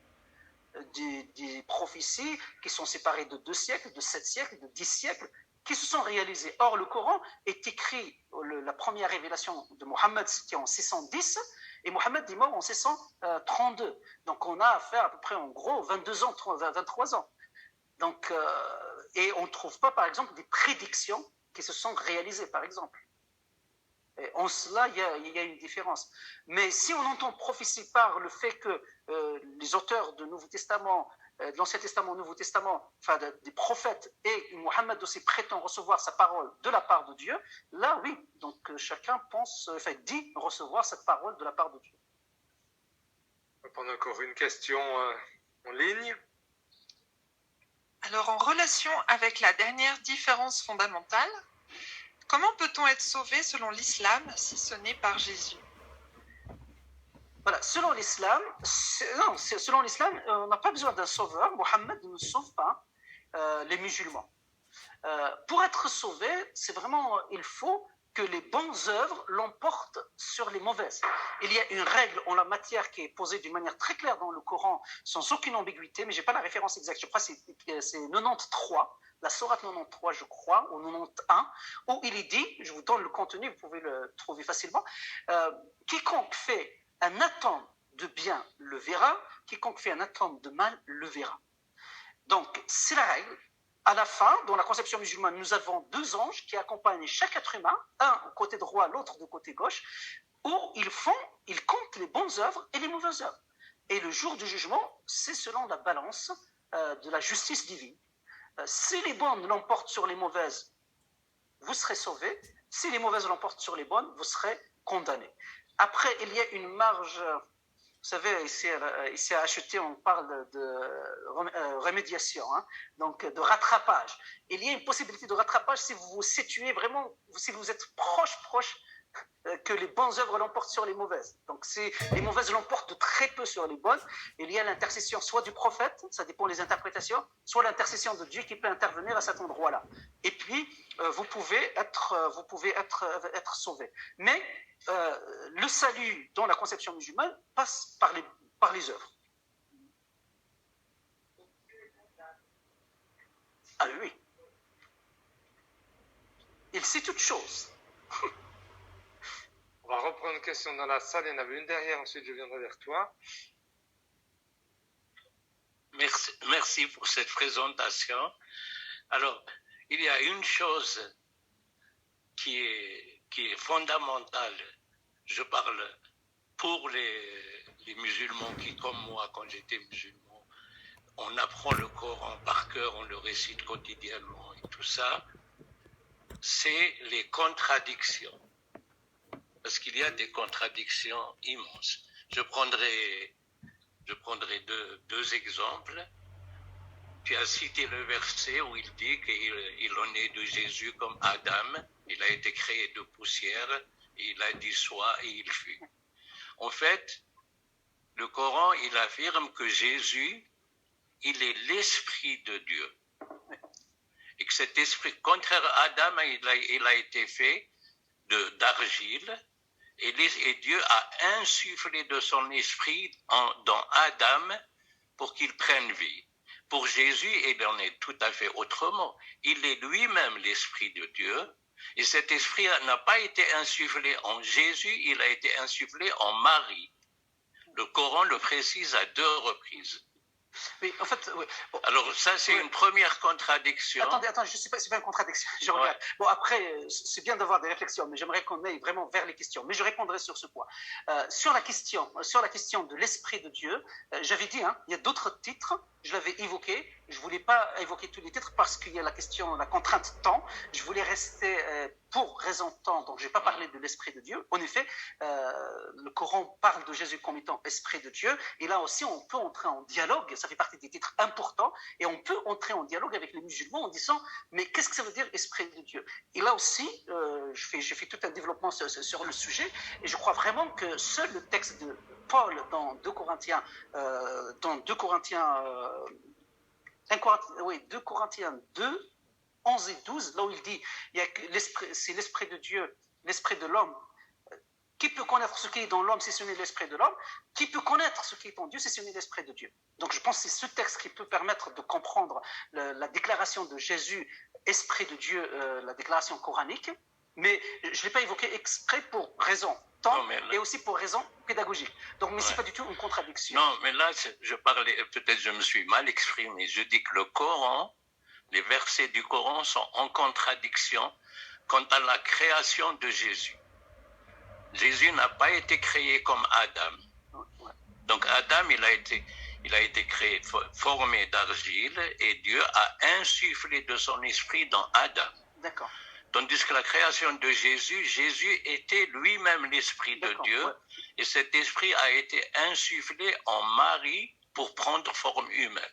des prophéties qui sont séparées de 2 siècles, de 7 siècles, de 10 siècles, qui se sont réalisées. Or, le Coran est écrit, la première révélation de Mohammed, c'était en 610, et Mohammed est mort en 632. Donc on a affaire à peu près en gros 22 ans, 23 ans. Donc, et on ne trouve pas par exemple des prédictions qui se sont réalisées par exemple. Et en cela, il y a une différence. Mais si on entend prophétie par le fait que les auteurs du Nouveau Testament, de l'Ancien Testament, Nouveau Testament, enfin des prophètes, et Mohammed aussi prétend recevoir sa parole de la part de Dieu, là oui, donc chacun dit recevoir cette parole de la part de Dieu. On va prendre encore une question en ligne. Alors, en relation avec la dernière différence fondamentale, comment peut-on être sauvé selon l'islam si ce n'est par Jésus? Voilà, selon l'islam, on n'a pas besoin d'un sauveur. Mohammed ne sauve pas les musulmans. Pour être sauvé, c'est vraiment, il faut que les bonnes œuvres l'emportent sur les mauvaises. Il y a une règle en la matière qui est posée d'une manière très claire dans le Coran, sans aucune ambiguïté, mais je n'ai pas la référence exacte. Je crois que c'est 93, la sourate 93, je crois, ou 91, où il est dit, je vous donne le contenu, vous pouvez le trouver facilement, quiconque fait un atome de bien le verra, quiconque fait un atome de mal le verra. Donc, c'est la règle. À la fin, dans la conception musulmane, nous avons deux anges qui accompagnent chaque être humain, un au côté droit, l'autre du côté gauche, où ils comptent les bonnes œuvres et les mauvaises œuvres. Et le jour du jugement, c'est selon la balance de la justice divine. Si les bonnes l'emportent sur les mauvaises, vous serez sauvés. Si les mauvaises l'emportent sur les bonnes, vous serez condamnés. Après, il y a une marge... Vous savez, ici à acheter, on parle de remédiation, hein, donc de rattrapage. Il y a une possibilité de rattrapage si vous vous situez vraiment, si vous êtes proche que les bonnes œuvres l'emportent sur les mauvaises. Donc si les mauvaises l'emportent de très peu sur les bonnes, il y a l'intercession soit du prophète, ça dépend des interprétations, soit l'intercession de Dieu qui peut intervenir à cet endroit-là. Et puis, vous pouvez être sauvé. Mais le salut dans la conception musulmane passe par les œuvres. Ah oui. Il sait toutes choses. On va reprendre une question dans la salle. Il y en avait une derrière, ensuite je viendrai vers toi. Merci pour cette présentation. Alors, il y a une chose qui est fondamentale. Je parle pour les musulmans qui, comme moi, quand j'étais musulman, on apprend le Coran par cœur, on le récite quotidiennement et tout ça, c'est les contradictions. Parce qu'il y a des contradictions immenses. Je prendrai deux exemples. Tu as cité le verset où il dit qu'il en est de Jésus comme Adam. Il a été créé de poussière. Il a dit soit et il fut. En fait, le Coran, il affirme que Jésus, il est l'Esprit de Dieu. Et que cet esprit, contraire à Adam, il a été fait d'argile. Et Dieu a insufflé de son esprit dans Adam pour qu'il prenne vie. Pour Jésus, il en est tout à fait autrement. Il est lui-même l'Esprit de Dieu. Et cet esprit n'a pas été insufflé en Jésus, il a été insufflé en Marie. Le Coran le précise à 2 reprises. Mais en fait, oui. Bon, alors ça, c'est une première contradiction. Attendez, je sais pas, c'est pas une contradiction. Je regarde. Ouais. Bon, après, c'est bien d'avoir des réflexions, mais j'aimerais qu'on aille vraiment vers les questions. Mais je répondrai sur ce point. Sur la question de l'Esprit de Dieu, j'avais dit, hein, il y a d'autres titres. Je l'avais évoqué. Je voulais pas évoquer tous les titres parce qu'il y a la contrainte temps. Je voulais rester pour raison de temps. Donc, j'ai pas parlé de l'Esprit de Dieu. En effet, le Coran parle de Jésus comme étant Esprit de Dieu. Et là aussi, on peut entrer en dialogue. Ça fait partie des titres importants. Et on peut entrer en dialogue avec les musulmans en disant, mais qu'est-ce que ça veut dire Esprit de Dieu? Et là aussi, je fais tout un développement sur le sujet. Et je crois vraiment que seul le texte de Paul dans 2 Corinthiens 2, 11 et 12, là où il dit, c'est l'Esprit de Dieu, l'Esprit de l'homme. Qui peut connaître ce qui est dans l'homme si ce n'est l'Esprit de l'homme? Qui peut connaître ce qui est en Dieu si ce n'est l'Esprit de Dieu? Donc je pense que c'est ce texte qui peut permettre de comprendre la déclaration de Jésus, Esprit de Dieu, la déclaration coranique, mais je ne l'ai pas évoqué exprès pour raison temps et aussi pour raison pédagogique. Donc, mais ce n'est pas du tout une contradiction. Non, mais là, je parlais, peut-être je me suis mal exprimé. Je dis que le Coran, les versets du Coran sont en contradiction quant à la création de Jésus. Jésus n'a pas été créé comme Adam. Donc Adam, il a été créé, formé d'argile, et Dieu a insufflé de son esprit dans Adam. D'accord. Tandis que la création de Jésus, Jésus était lui-même l'Esprit de Dieu, ouais. Et cet esprit a été insufflé en Marie pour prendre forme humaine.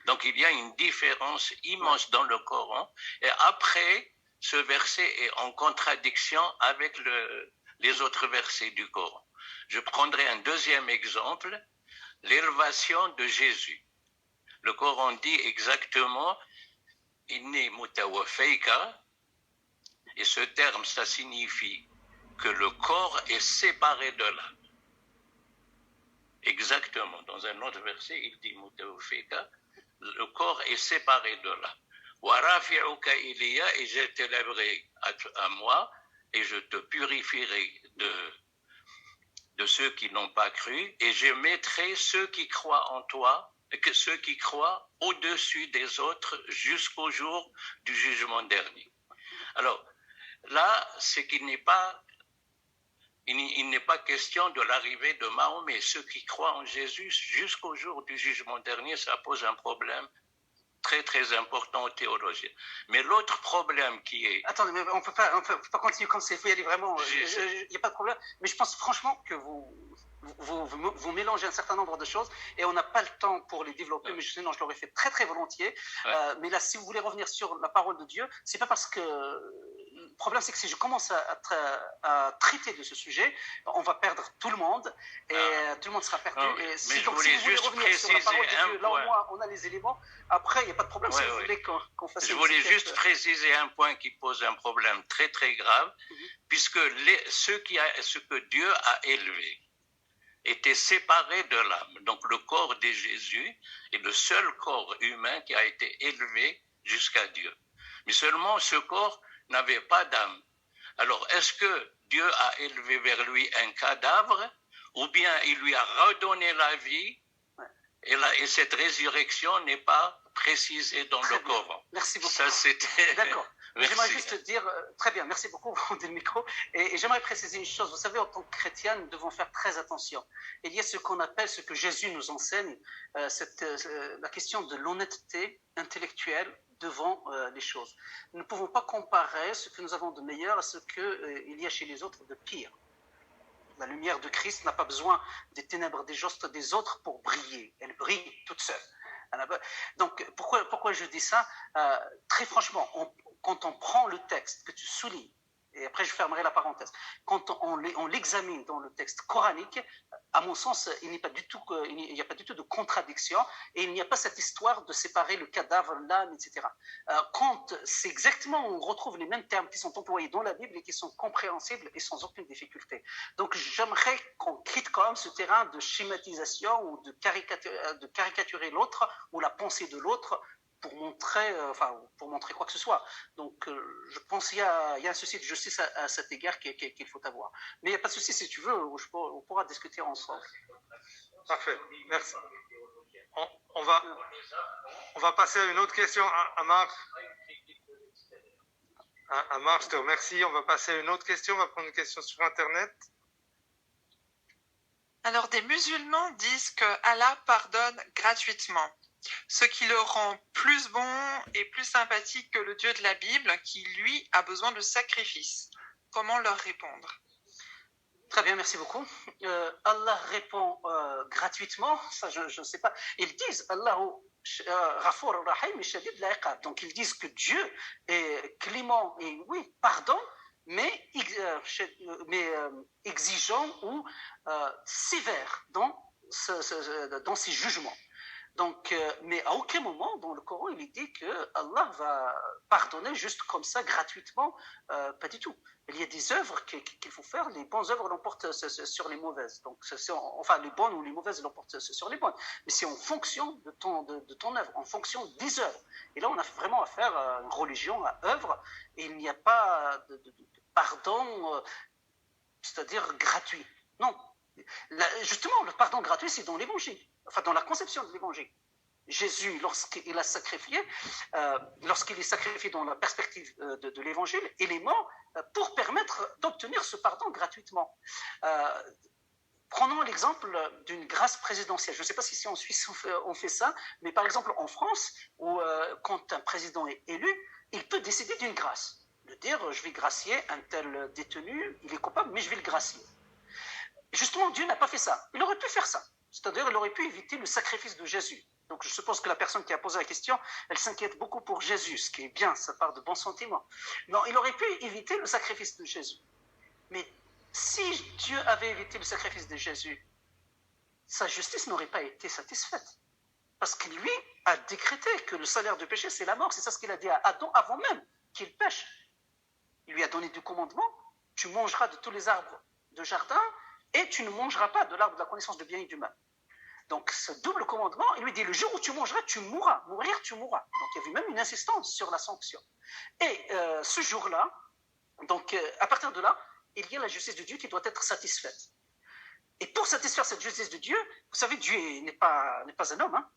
Donc il y a une différence immense dans le Coran, et après, ce verset est en contradiction avec les autres versets du Coran. Je prendrai un deuxième exemple, l'élévation de Jésus. Le Coran dit exactement « Inni mutawaffaika » Et ce terme, ça signifie que le corps est séparé de l'âme. Exactement. Dans un autre verset, il dit Mutawfika, le corps est séparé de l'âme. Warafi'uka iliya, et je t'élèverai à moi, et je te purifierai de ceux qui n'ont pas cru, et je mettrai ceux qui croient en toi, que ceux qui croient au-dessus des autres jusqu'au jour du jugement dernier. Alors, là, c'est qu'il n'est pas question de l'arrivée de Mahomet. Ceux qui croient en Jésus jusqu'au jour du jugement dernier, ça pose un problème très, très important aux théologiens. Mais l'autre problème qui est... Attendez, mais on peut pas continuer comme ça. Il faut y aller vraiment. Il n'y a pas de problème. Mais je pense franchement que vous mélangez un certain nombre de choses et on n'a pas le temps pour les développer, mais sinon je l'aurais fait très très volontiers. Mais là, si vous voulez revenir sur la parole de Dieu, c'est pas parce que... Le problème, c'est que si je commence à traiter de ce sujet, on va perdre tout le monde et tout le monde sera perdu. Et si vous voulez revenir sur la parole de Dieu, là au moins on a les éléments. Après, il n'y a pas de problème si vous voulez qu'on fasse. Je voulais juste préciser un point qui pose un problème très très grave, puisque ce que Dieu a élevé était séparé de l'âme. Donc le corps de Jésus est le seul corps humain qui a été élevé jusqu'à Dieu. Mais seulement ce corps n'avait pas d'âme. Alors, est-ce que Dieu a élevé vers lui un cadavre, ou bien il lui a redonné la vie, et cette résurrection n'est pas précisée dans le Coran. Merci beaucoup. Ça, c'était... D'accord. Mais j'aimerais juste dire, très bien, merci beaucoup pour le micro. Et j'aimerais préciser une chose. Vous savez, en tant que chrétiens, nous devons faire très attention. Il y a ce qu'on appelle, ce que Jésus nous enseigne, la question de l'honnêteté intellectuelle devant les choses. Nous ne pouvons pas comparer ce que nous avons de meilleur à ce qu'il y a chez les autres de pire. La lumière de Christ n'a pas besoin des ténèbres des autres pour briller. Elle brille toute seule. Donc, pourquoi je dis ça? Très franchement, quand on prend le texte que tu soulignes, et après je fermerai la parenthèse, quand on l'examine dans le texte coranique, à mon sens, il n'y a pas du tout de contradiction et il n'y a pas cette histoire de séparer le cadavre, l'âme, etc. Quand c'est exactement, on retrouve les mêmes termes qui sont employés dans la Bible et qui sont compréhensibles et sans aucune difficulté. Donc j'aimerais qu'on quitte quand même ce terrain de schématisation ou de caricaturer l'autre ou la pensée de l'autre pour montrer quoi que ce soit. Donc, je pense qu'il y a un souci de justice à cet égard qu'il faut avoir. Mais il n'y a pas de souci, si tu veux, on pourra discuter ensemble. Parfait, merci. On va passer à une autre question. Amar, je te remercie. On va passer à une autre question. On va prendre une question sur Internet. Alors, des musulmans disent que Allah pardonne gratuitement, ce qui le rend plus bon et plus sympathique que le Dieu de la Bible, qui, lui, a besoin de sacrifices. Comment leur répondre? Très bien, merci beaucoup. Allah répond gratuitement, ça je ne sais pas. Ils disent Allahu Ghafour Rahim Shadid L'iqab. Donc ils disent que Dieu est clément et oui, pardon, mais exigeant ou sévère dans ses jugements. Donc, mais à aucun moment dans le Coran il est dit que Allah va pardonner juste comme ça gratuitement, pas du tout. Il y a des œuvres qu'il faut faire, les bonnes œuvres l'emportent sur les mauvaises. Donc, les bonnes ou les mauvaises l'emportent sur les bonnes. Mais c'est en fonction de ton œuvre, en fonction des œuvres. Et là, on a vraiment affaire à une religion, à œuvre, et il n'y a pas de pardon, c'est-à-dire gratuit. Non. Justement, le pardon gratuit, c'est dans l'évangile, enfin dans la conception de l'évangile. Jésus, lorsqu'il est sacrifié dans la perspective de l'évangile, il est mort pour permettre d'obtenir ce pardon gratuitement. Prenons l'exemple d'une grâce présidentielle. Je ne sais pas si en Suisse on fait ça, mais par exemple en France, où quand un président est élu, il peut décider d'une grâce. De dire, je vais gracier un tel détenu, il est coupable, mais je vais le gracier. Justement, Dieu n'a pas fait ça. Il aurait pu faire ça. C'est-à-dire, il aurait pu éviter le sacrifice de Jésus. Donc, je suppose que la personne qui a posé la question, elle s'inquiète beaucoup pour Jésus, ce qui est bien, ça part de bons sentiments. Non, il aurait pu éviter le sacrifice de Jésus. Mais si Dieu avait évité le sacrifice de Jésus, sa justice n'aurait pas été satisfaite. Parce que lui a décrété que le salaire du péché, c'est la mort. C'est ça ce qu'il a dit à Adam avant même qu'il pêche. il lui a donné 2 commandements. Tu mangeras de tous les arbres de jardin et tu ne mangeras pas de l'arbre de la connaissance de bien et du mal. Donc, ce double commandement, il lui dit, le jour où tu mangeras, tu mourras. Mourir, tu mourras. Donc, il y avait même une insistance sur la sanction. Et ce jour-là, donc, à partir de là, il y a la justice de Dieu qui doit être satisfaite. Et pour satisfaire cette justice de Dieu, vous savez, Dieu n'est pas un homme. Hein.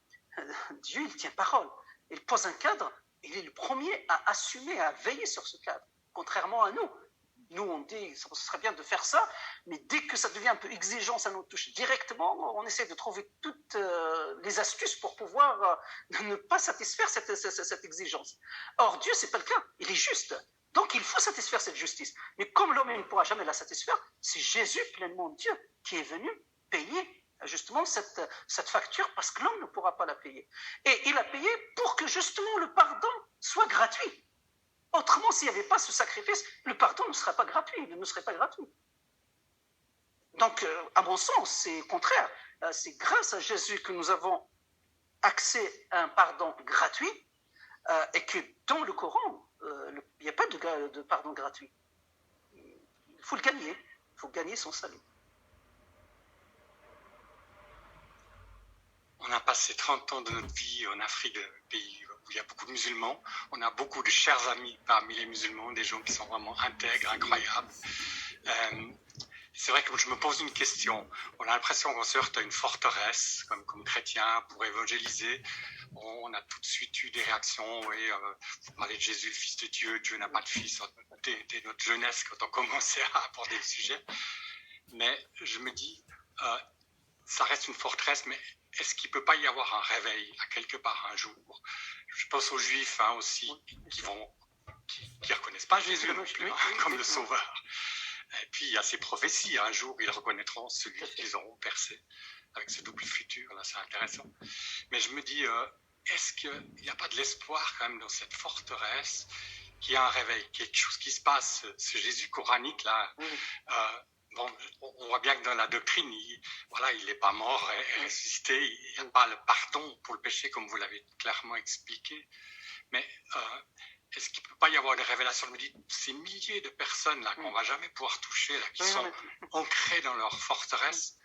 Dieu, il tient parole. Il pose un cadre. Il est le premier à assumer, à veiller sur ce cadre. Contrairement à nous. Nous, on dit, ce serait bien de faire ça, mais dès que ça devient un peu exigeant, ça nous touche directement, on essaie de trouver toutes les astuces pour pouvoir ne pas satisfaire cette exigence. Or, Dieu, ce n'est pas le cas. Il est juste. Donc, il faut satisfaire cette justice. Mais comme l'homme ne pourra jamais la satisfaire, c'est Jésus, pleinement Dieu, qui est venu payer justement cette facture parce que l'homme ne pourra pas la payer. Et il a payé pour que justement le pardon soit gratuit. Autrement, s'il n'y avait pas ce sacrifice, le pardon ne serait pas gratuit, il ne serait pas gratuit. Donc, à mon sens, c'est contraire. C'est grâce à Jésus que nous avons accès à un pardon gratuit et que dans le Coran, il n'y a pas de pardon gratuit. Il faut le gagner. Il faut gagner son salut. On a passé 30 ans de notre vie en Afrique, pays où il y a beaucoup de musulmans. On a beaucoup de chers amis parmi les musulmans, des gens qui sont vraiment intègres, incroyables. C'est vrai que je me pose une question. On a l'impression qu'on se heurte à une forteresse, comme chrétien, pour évangéliser. On a tout de suite eu des réactions. Oui, vous parlez de Jésus, le Fils de Dieu. Dieu n'a pas de fils. Dès notre jeunesse, quand on commençait à aborder le sujet. Mais je me dis, ça reste une forteresse, mais est-ce qu'il ne peut pas y avoir un réveil à quelque part un jour? Je pense aux Juifs aussi, qui ne reconnaissent pas Jésus non plus, comme le Sauveur. Et puis il y a ces prophéties, un jour ils reconnaîtront celui qu'ils auront percé avec ce double futur, là c'est intéressant. Mais je me dis, est-ce qu'il n'y a pas de l'espoir quand même dans cette forteresse, qu'il y a un réveil, quelque chose qui se passe, ce Jésus coranique là, bon, on voit bien que dans la doctrine, il n'est pas mort et ressuscité, il n'y a pas le pardon pour le péché comme vous l'avez clairement expliqué. Mais est-ce qu'il ne peut pas y avoir des révélations? Je me dis, ces milliers de personnes là qu'on ne va jamais pouvoir toucher, là, qui sont ancrées dans leur forteresse,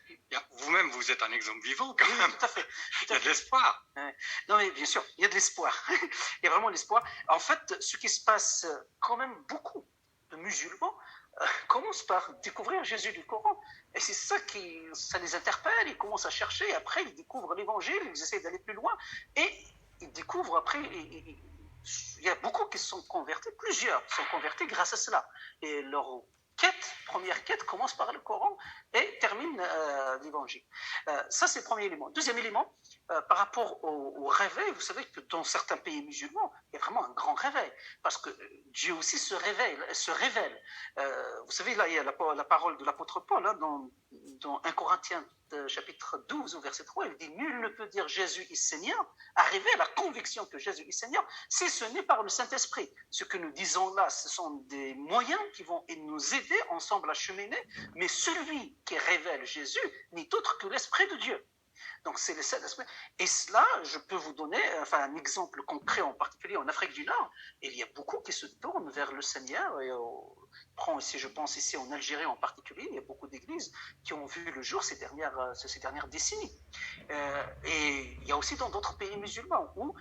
vous-même vous êtes un exemple vivant quand même. Tout à fait. Il y a de l'espoir. Non mais bien sûr, il y a de l'espoir. Il y a vraiment de l'espoir. En fait, ce qui se passe, quand même beaucoup de musulmans commencent par découvrir Jésus du Coran. Et c'est ça ça les interpelle, ils commencent à chercher, après ils découvrent l'évangile, ils essaient d'aller plus loin, et ils découvrent après, il y a beaucoup qui se sont convertis, plusieurs sont convertis grâce à cela. Et leur première quête commence par le Coran et termine l'évangile. Ça c'est le premier élément. Deuxième élément, par rapport au réveil, vous savez que dans certains pays musulmans, il y a vraiment un grand réveil, parce que Dieu aussi se révèle. Vous savez, là, il y a la parole de l'apôtre Paul, hein, dans 1 Corinthiens chapitre 12, au verset 3, il dit « Nul ne peut dire Jésus est Seigneur, arriver à la conviction que Jésus est Seigneur, si ce n'est par le Saint-Esprit. » Ce que nous disons là, ce sont des moyens qui vont nous aider ensemble à cheminer, mais celui qui révèle Jésus n'est autre que l'Esprit de Dieu. Donc c'est le Saint-Esprit. Et cela, je peux vous donner un exemple concret, en particulier en Afrique du Nord. Il y a beaucoup qui se tournent vers le Seigneur. Et je pense ici en Algérie en particulier, il y a beaucoup d'églises qui ont vu le jour ces dernières décennies. Et il y a aussi dans d'autres pays musulmans où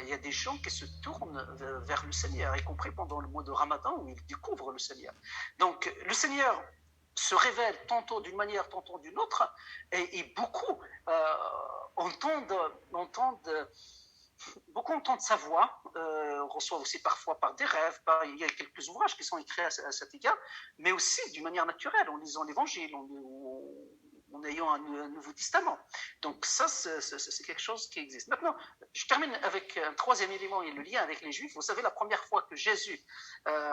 il y a des gens qui se tournent vers le Seigneur, y compris pendant le mois de Ramadan où ils découvrent le Seigneur. Donc le Seigneur se révèle tantôt d'une manière, tantôt d'une autre, et beaucoup entendent sa voix, reçoivent aussi parfois par des rêves, il y a quelques ouvrages qui sont écrits à cet égard, mais aussi d'une manière naturelle, en lisant l'Évangile, en ayant un Nouveau Testament. Donc ça, c'est quelque chose qui existe. Maintenant, je termine avec un troisième élément et le lien avec les Juifs. Vous savez, la première fois que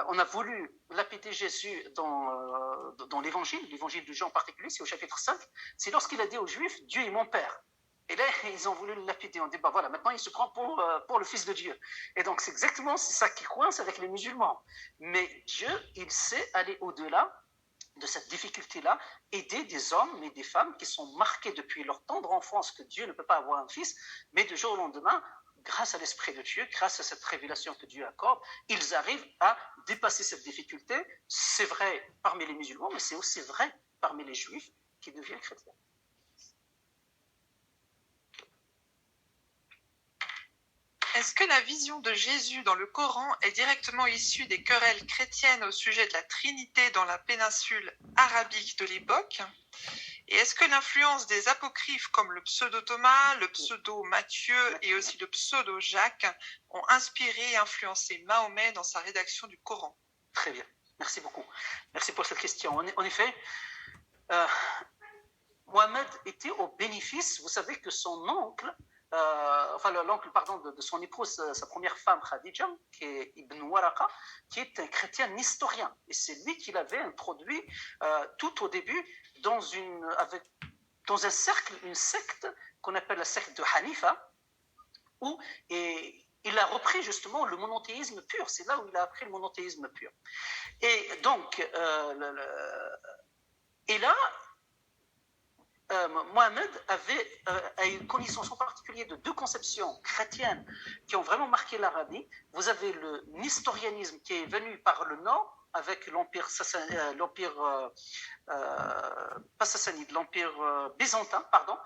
on a voulu lapider Jésus dans l'évangile de Jean en particulier, c'est au chapitre 5, c'est lorsqu'il a dit aux Juifs, Dieu est mon Père. Et là, ils ont voulu le lapider. On dit, voilà, maintenant il se prend pour le Fils de Dieu. Et donc, c'est exactement ça qui coince avec les musulmans. Mais Dieu, il sait aller au-delà de cette difficulté-là, aider des hommes et des femmes qui sont marqués depuis leur tendre enfance que Dieu ne peut pas avoir un fils, mais du jour au lendemain, grâce à l'Esprit de Dieu, grâce à cette révélation que Dieu accorde, ils arrivent à dépasser cette difficulté. C'est vrai parmi les musulmans, mais c'est aussi vrai parmi les juifs qui deviennent chrétiens. Est-ce que la vision de Jésus dans le Coran est directement issue des querelles chrétiennes au sujet de la Trinité dans la péninsule arabique de l'époque? Et est-ce que l'influence des apocryphes comme le pseudo-Thomas, le pseudo-Matthieu et aussi le pseudo-Jacques ont inspiré et influencé Mahomet dans sa rédaction du Coran? Très bien, merci beaucoup. Merci pour cette question. En effet, Mohammed était au bénéfice, vous savez que son oncle, l'oncle de son épouse, sa première femme Khadija, qui est Ibn Waraqa, qui est un chrétien nestorien. Et c'est lui qui l'avait introduit tout au début dans un cercle, une secte qu'on appelle la secte de Hanifa, où il a repris justement le monothéisme pur. C'est là où il a appris le monothéisme pur. Et donc, et là, Mohammed a une connaissance en particulier de deux conceptions chrétiennes qui ont vraiment marqué l'Arabie. Vous avez le nestorianisme qui est venu par le nord avec l'empire byzantin, pardon.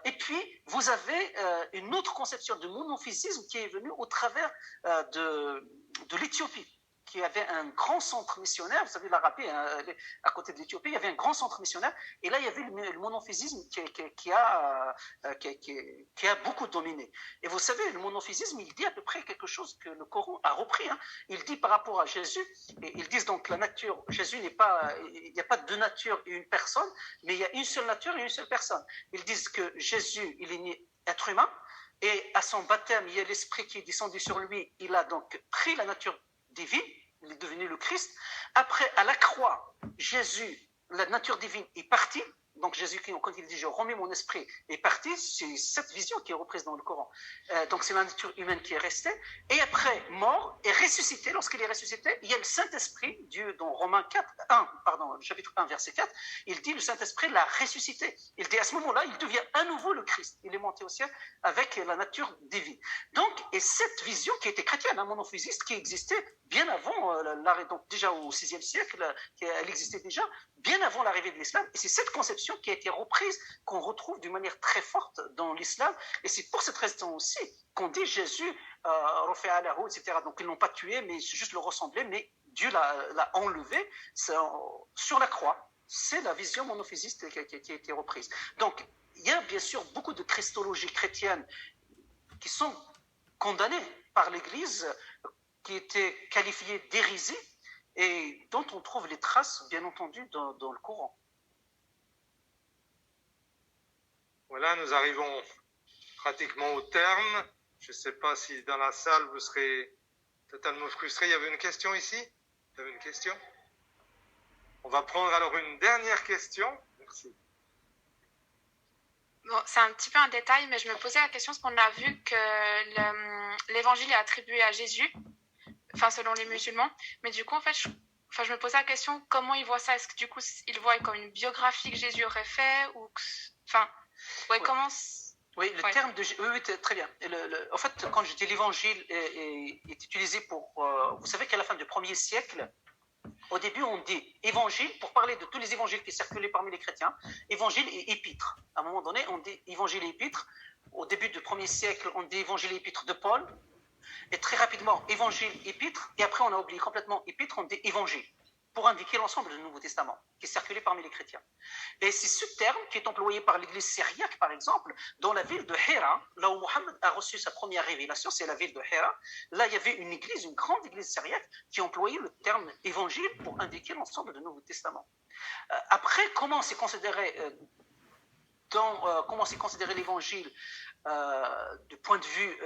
Et puis vous avez une autre conception de monophysisme qui est venue au travers de l'Éthiopie, qui avait un grand centre missionnaire. Vous savez, l'Arabie, à côté de l'Éthiopie, il y avait un grand centre missionnaire. Et là, il y avait le monophysisme qui a beaucoup dominé. Et vous savez, le monophysisme, il dit à peu près quelque chose que le Coran a repris. Il dit par rapport à Jésus, et ils disent donc la nature, Jésus il n'y a pas deux natures et une personne, mais il y a une seule nature et une seule personne. Ils disent que Jésus, il est né être humain, et à son baptême, il y a l'esprit qui est descendu sur lui. Il a donc pris la nature divine, il est devenu le Christ. Après, à la croix, Jésus, la nature divine est partie. Donc Jésus, quand il dit « je remets mon esprit », est parti. C'est cette vision qui est reprise dans le Coran. Donc c'est la nature humaine qui est restée. Et après, mort et ressuscité. Lorsqu'il est ressuscité, il y a le Saint-Esprit, Dieu dans Romains 1, chapitre 1, verset 4, il dit le Saint-Esprit l'a ressuscité. Il dit à ce moment-là, il devient à nouveau le Christ. Il est monté au ciel avec la nature divine. Donc, et cette vision qui était chrétienne, un monophysiste qui existait bien avant l'arrêt, donc déjà au VIe siècle, elle existait déjà bien avant l'arrivée de l'islam. Et c'est cette conception qui a été reprise, qu'on retrouve d'une manière très forte dans l'islam. Et c'est pour cette raison aussi qu'on dit Jésus, etc. Donc ils ne l'ont pas tué, mais juste le ressemblait, mais Dieu l'a enlevé sur la croix. C'est la vision monophysiste qui a été reprise. Donc il y a bien sûr beaucoup de christologies chrétiennes qui sont condamnées par l'Église, qui étaient qualifiées d'hérésie, et dont on trouve les traces, bien entendu, dans le Coran. Voilà, nous arrivons pratiquement au terme. Je ne sais pas si dans la salle vous serez totalement frustrés. Il y avait une question ici? Il y avait une question? On va prendre alors une dernière question. Merci. Bon, c'est un petit peu un détail, mais je me posais la question parce qu'on a vu que l'évangile est attribué à Jésus, enfin selon les musulmans. Mais du coup, en fait, je me posais la question comment ils voient ça. Est-ce que du coup, ils le voient comme une biographie que Jésus aurait fait ou enfin, ouais, oui. Comment? Oui, le terme de... Oui, très bien. En fait, quand je dis l'évangile est utilisé pour... vous savez qu'à la fin du 1er siècle, au début, on dit évangile, pour parler de tous les évangiles qui circulaient parmi les chrétiens, évangile et épître. À un moment donné, on dit évangile et épître. Au début du 1er siècle, on dit évangile et épître de Paul. Et très rapidement, évangile, épître. Et après, on a oublié complètement épître, on dit évangile, pour indiquer l'ensemble du Nouveau Testament qui circulait parmi les chrétiens. Et c'est ce terme qui est employé par l'église syriaque, par exemple, dans la ville de Hira, là où Mohammed a reçu sa première révélation, c'est la ville de Hira. Là, il y avait une église, une grande église syriaque, qui employait le terme évangile pour indiquer l'ensemble du Nouveau Testament. Après, comment c'est considéré l'évangile du point de vue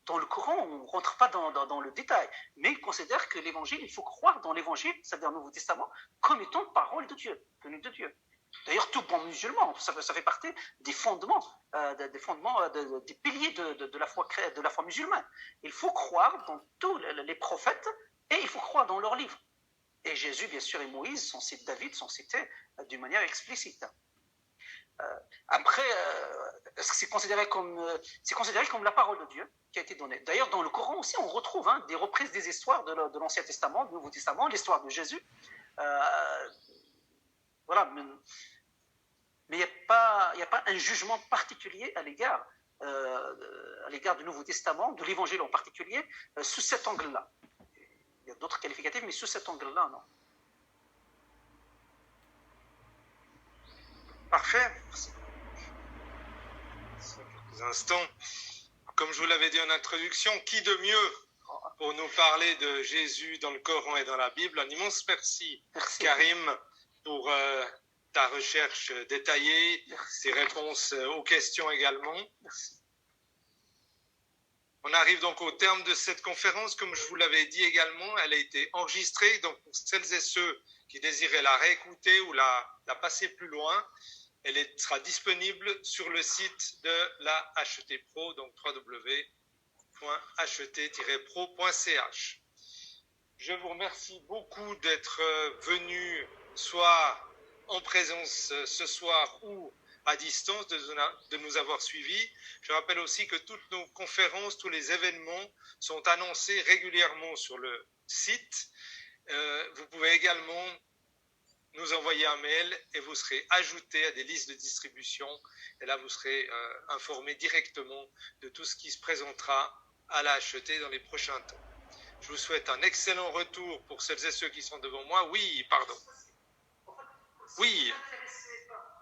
dans le Coran, on ne rentre pas dans le détail, mais il considère que l'évangile, il faut croire dans l'évangile, c'est-à-dire le Nouveau Testament, comme étant parole de Dieu, venue de Dieu. D'ailleurs, tout bon musulman, ça fait partie des fondements, des piliers de la foi musulmane. Il faut croire dans tous les prophètes et il faut croire dans leurs livres. Et Jésus, bien sûr, et Moïse, David sont cités d'une manière explicite. Après, c'est considéré comme la parole de Dieu qui a été donnée. D'ailleurs, dans le Coran aussi, on retrouve des reprises des histoires de l'Ancien Testament, du Nouveau Testament, l'histoire de Jésus. Voilà, mais il n'y a pas un jugement particulier à l'égard du Nouveau Testament, de l'Évangile en particulier, sous cet angle-là. Il y a d'autres qualificatifs, mais sous cet angle-là, non. Parfait. Quelques instants. Comme je vous l'avais dit en introduction, qui de mieux pour nous parler de Jésus dans le Coran et dans la Bible? Un immense merci. Karim, pour ta recherche détaillée, tes réponses aux questions également. Merci. On arrive donc au terme de cette conférence. Comme je vous l'avais dit également, elle a été enregistrée. Donc pour celles et ceux qui désiraient la réécouter ou la passer plus loin, elle sera disponible sur le site de la HET Pro, donc www.het-pro.ch. Je vous remercie beaucoup d'être venus soit en présence ce soir ou à distance, de nous avoir suivis. Je rappelle aussi que toutes nos conférences, tous les événements sont annoncés régulièrement sur le site. Vous pouvez également nous envoyer un mail et vous serez ajouté à des listes de distribution. Et là, vous serez informé directement de tout ce qui se présentera à la HET dans les prochains temps. Je vous souhaite un excellent retour pour celles et ceux qui sont devant moi. Oui, pardon. Oui,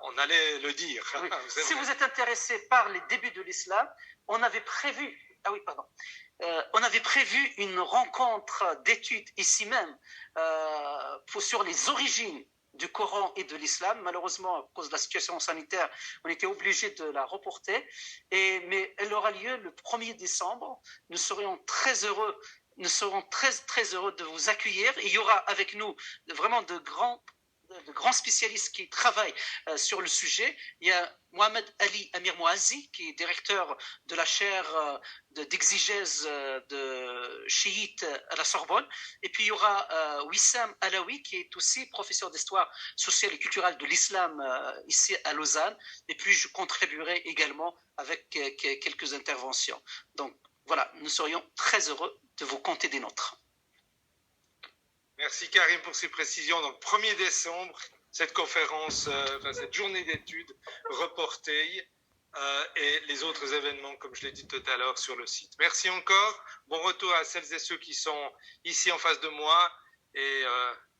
on allait le dire. Oui. Si vous êtes intéressé par les débuts de l'islam, on avait prévu une rencontre d'études ici même sur les origines du Coran et de l'islam. Malheureusement, à cause de la situation sanitaire, on était obligé de la reporter. Mais elle aura lieu le 1er décembre. Nous serons très heureux de vous accueillir. Il y aura avec nous vraiment de grands spécialistes qui travaillent sur le sujet. Il y a Mohamed Ali Amir Mouazi, qui est directeur de la chaire d'exégèse de chiite à la Sorbonne. Et puis il y aura Wissam Alaoui, qui est aussi professeur d'histoire sociale et culturelle de l'islam ici à Lausanne. Et puis je contribuerai également avec quelques interventions. Donc voilà, nous serions très heureux de vous compter des nôtres. Merci Karim pour ces précisions. Donc 1er décembre, cette conférence, cette journée d'études reportée et les autres événements, comme je l'ai dit tout à l'heure, sur le site. Merci encore. Bon retour à celles et ceux qui sont ici en face de moi et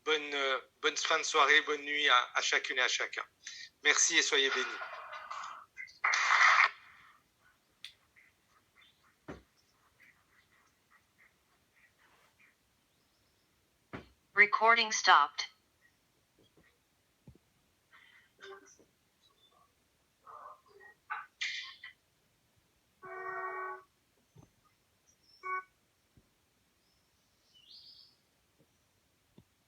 bonne fin de soirée, bonne nuit à chacune et à chacun. Merci et soyez bénis. Recording stopped.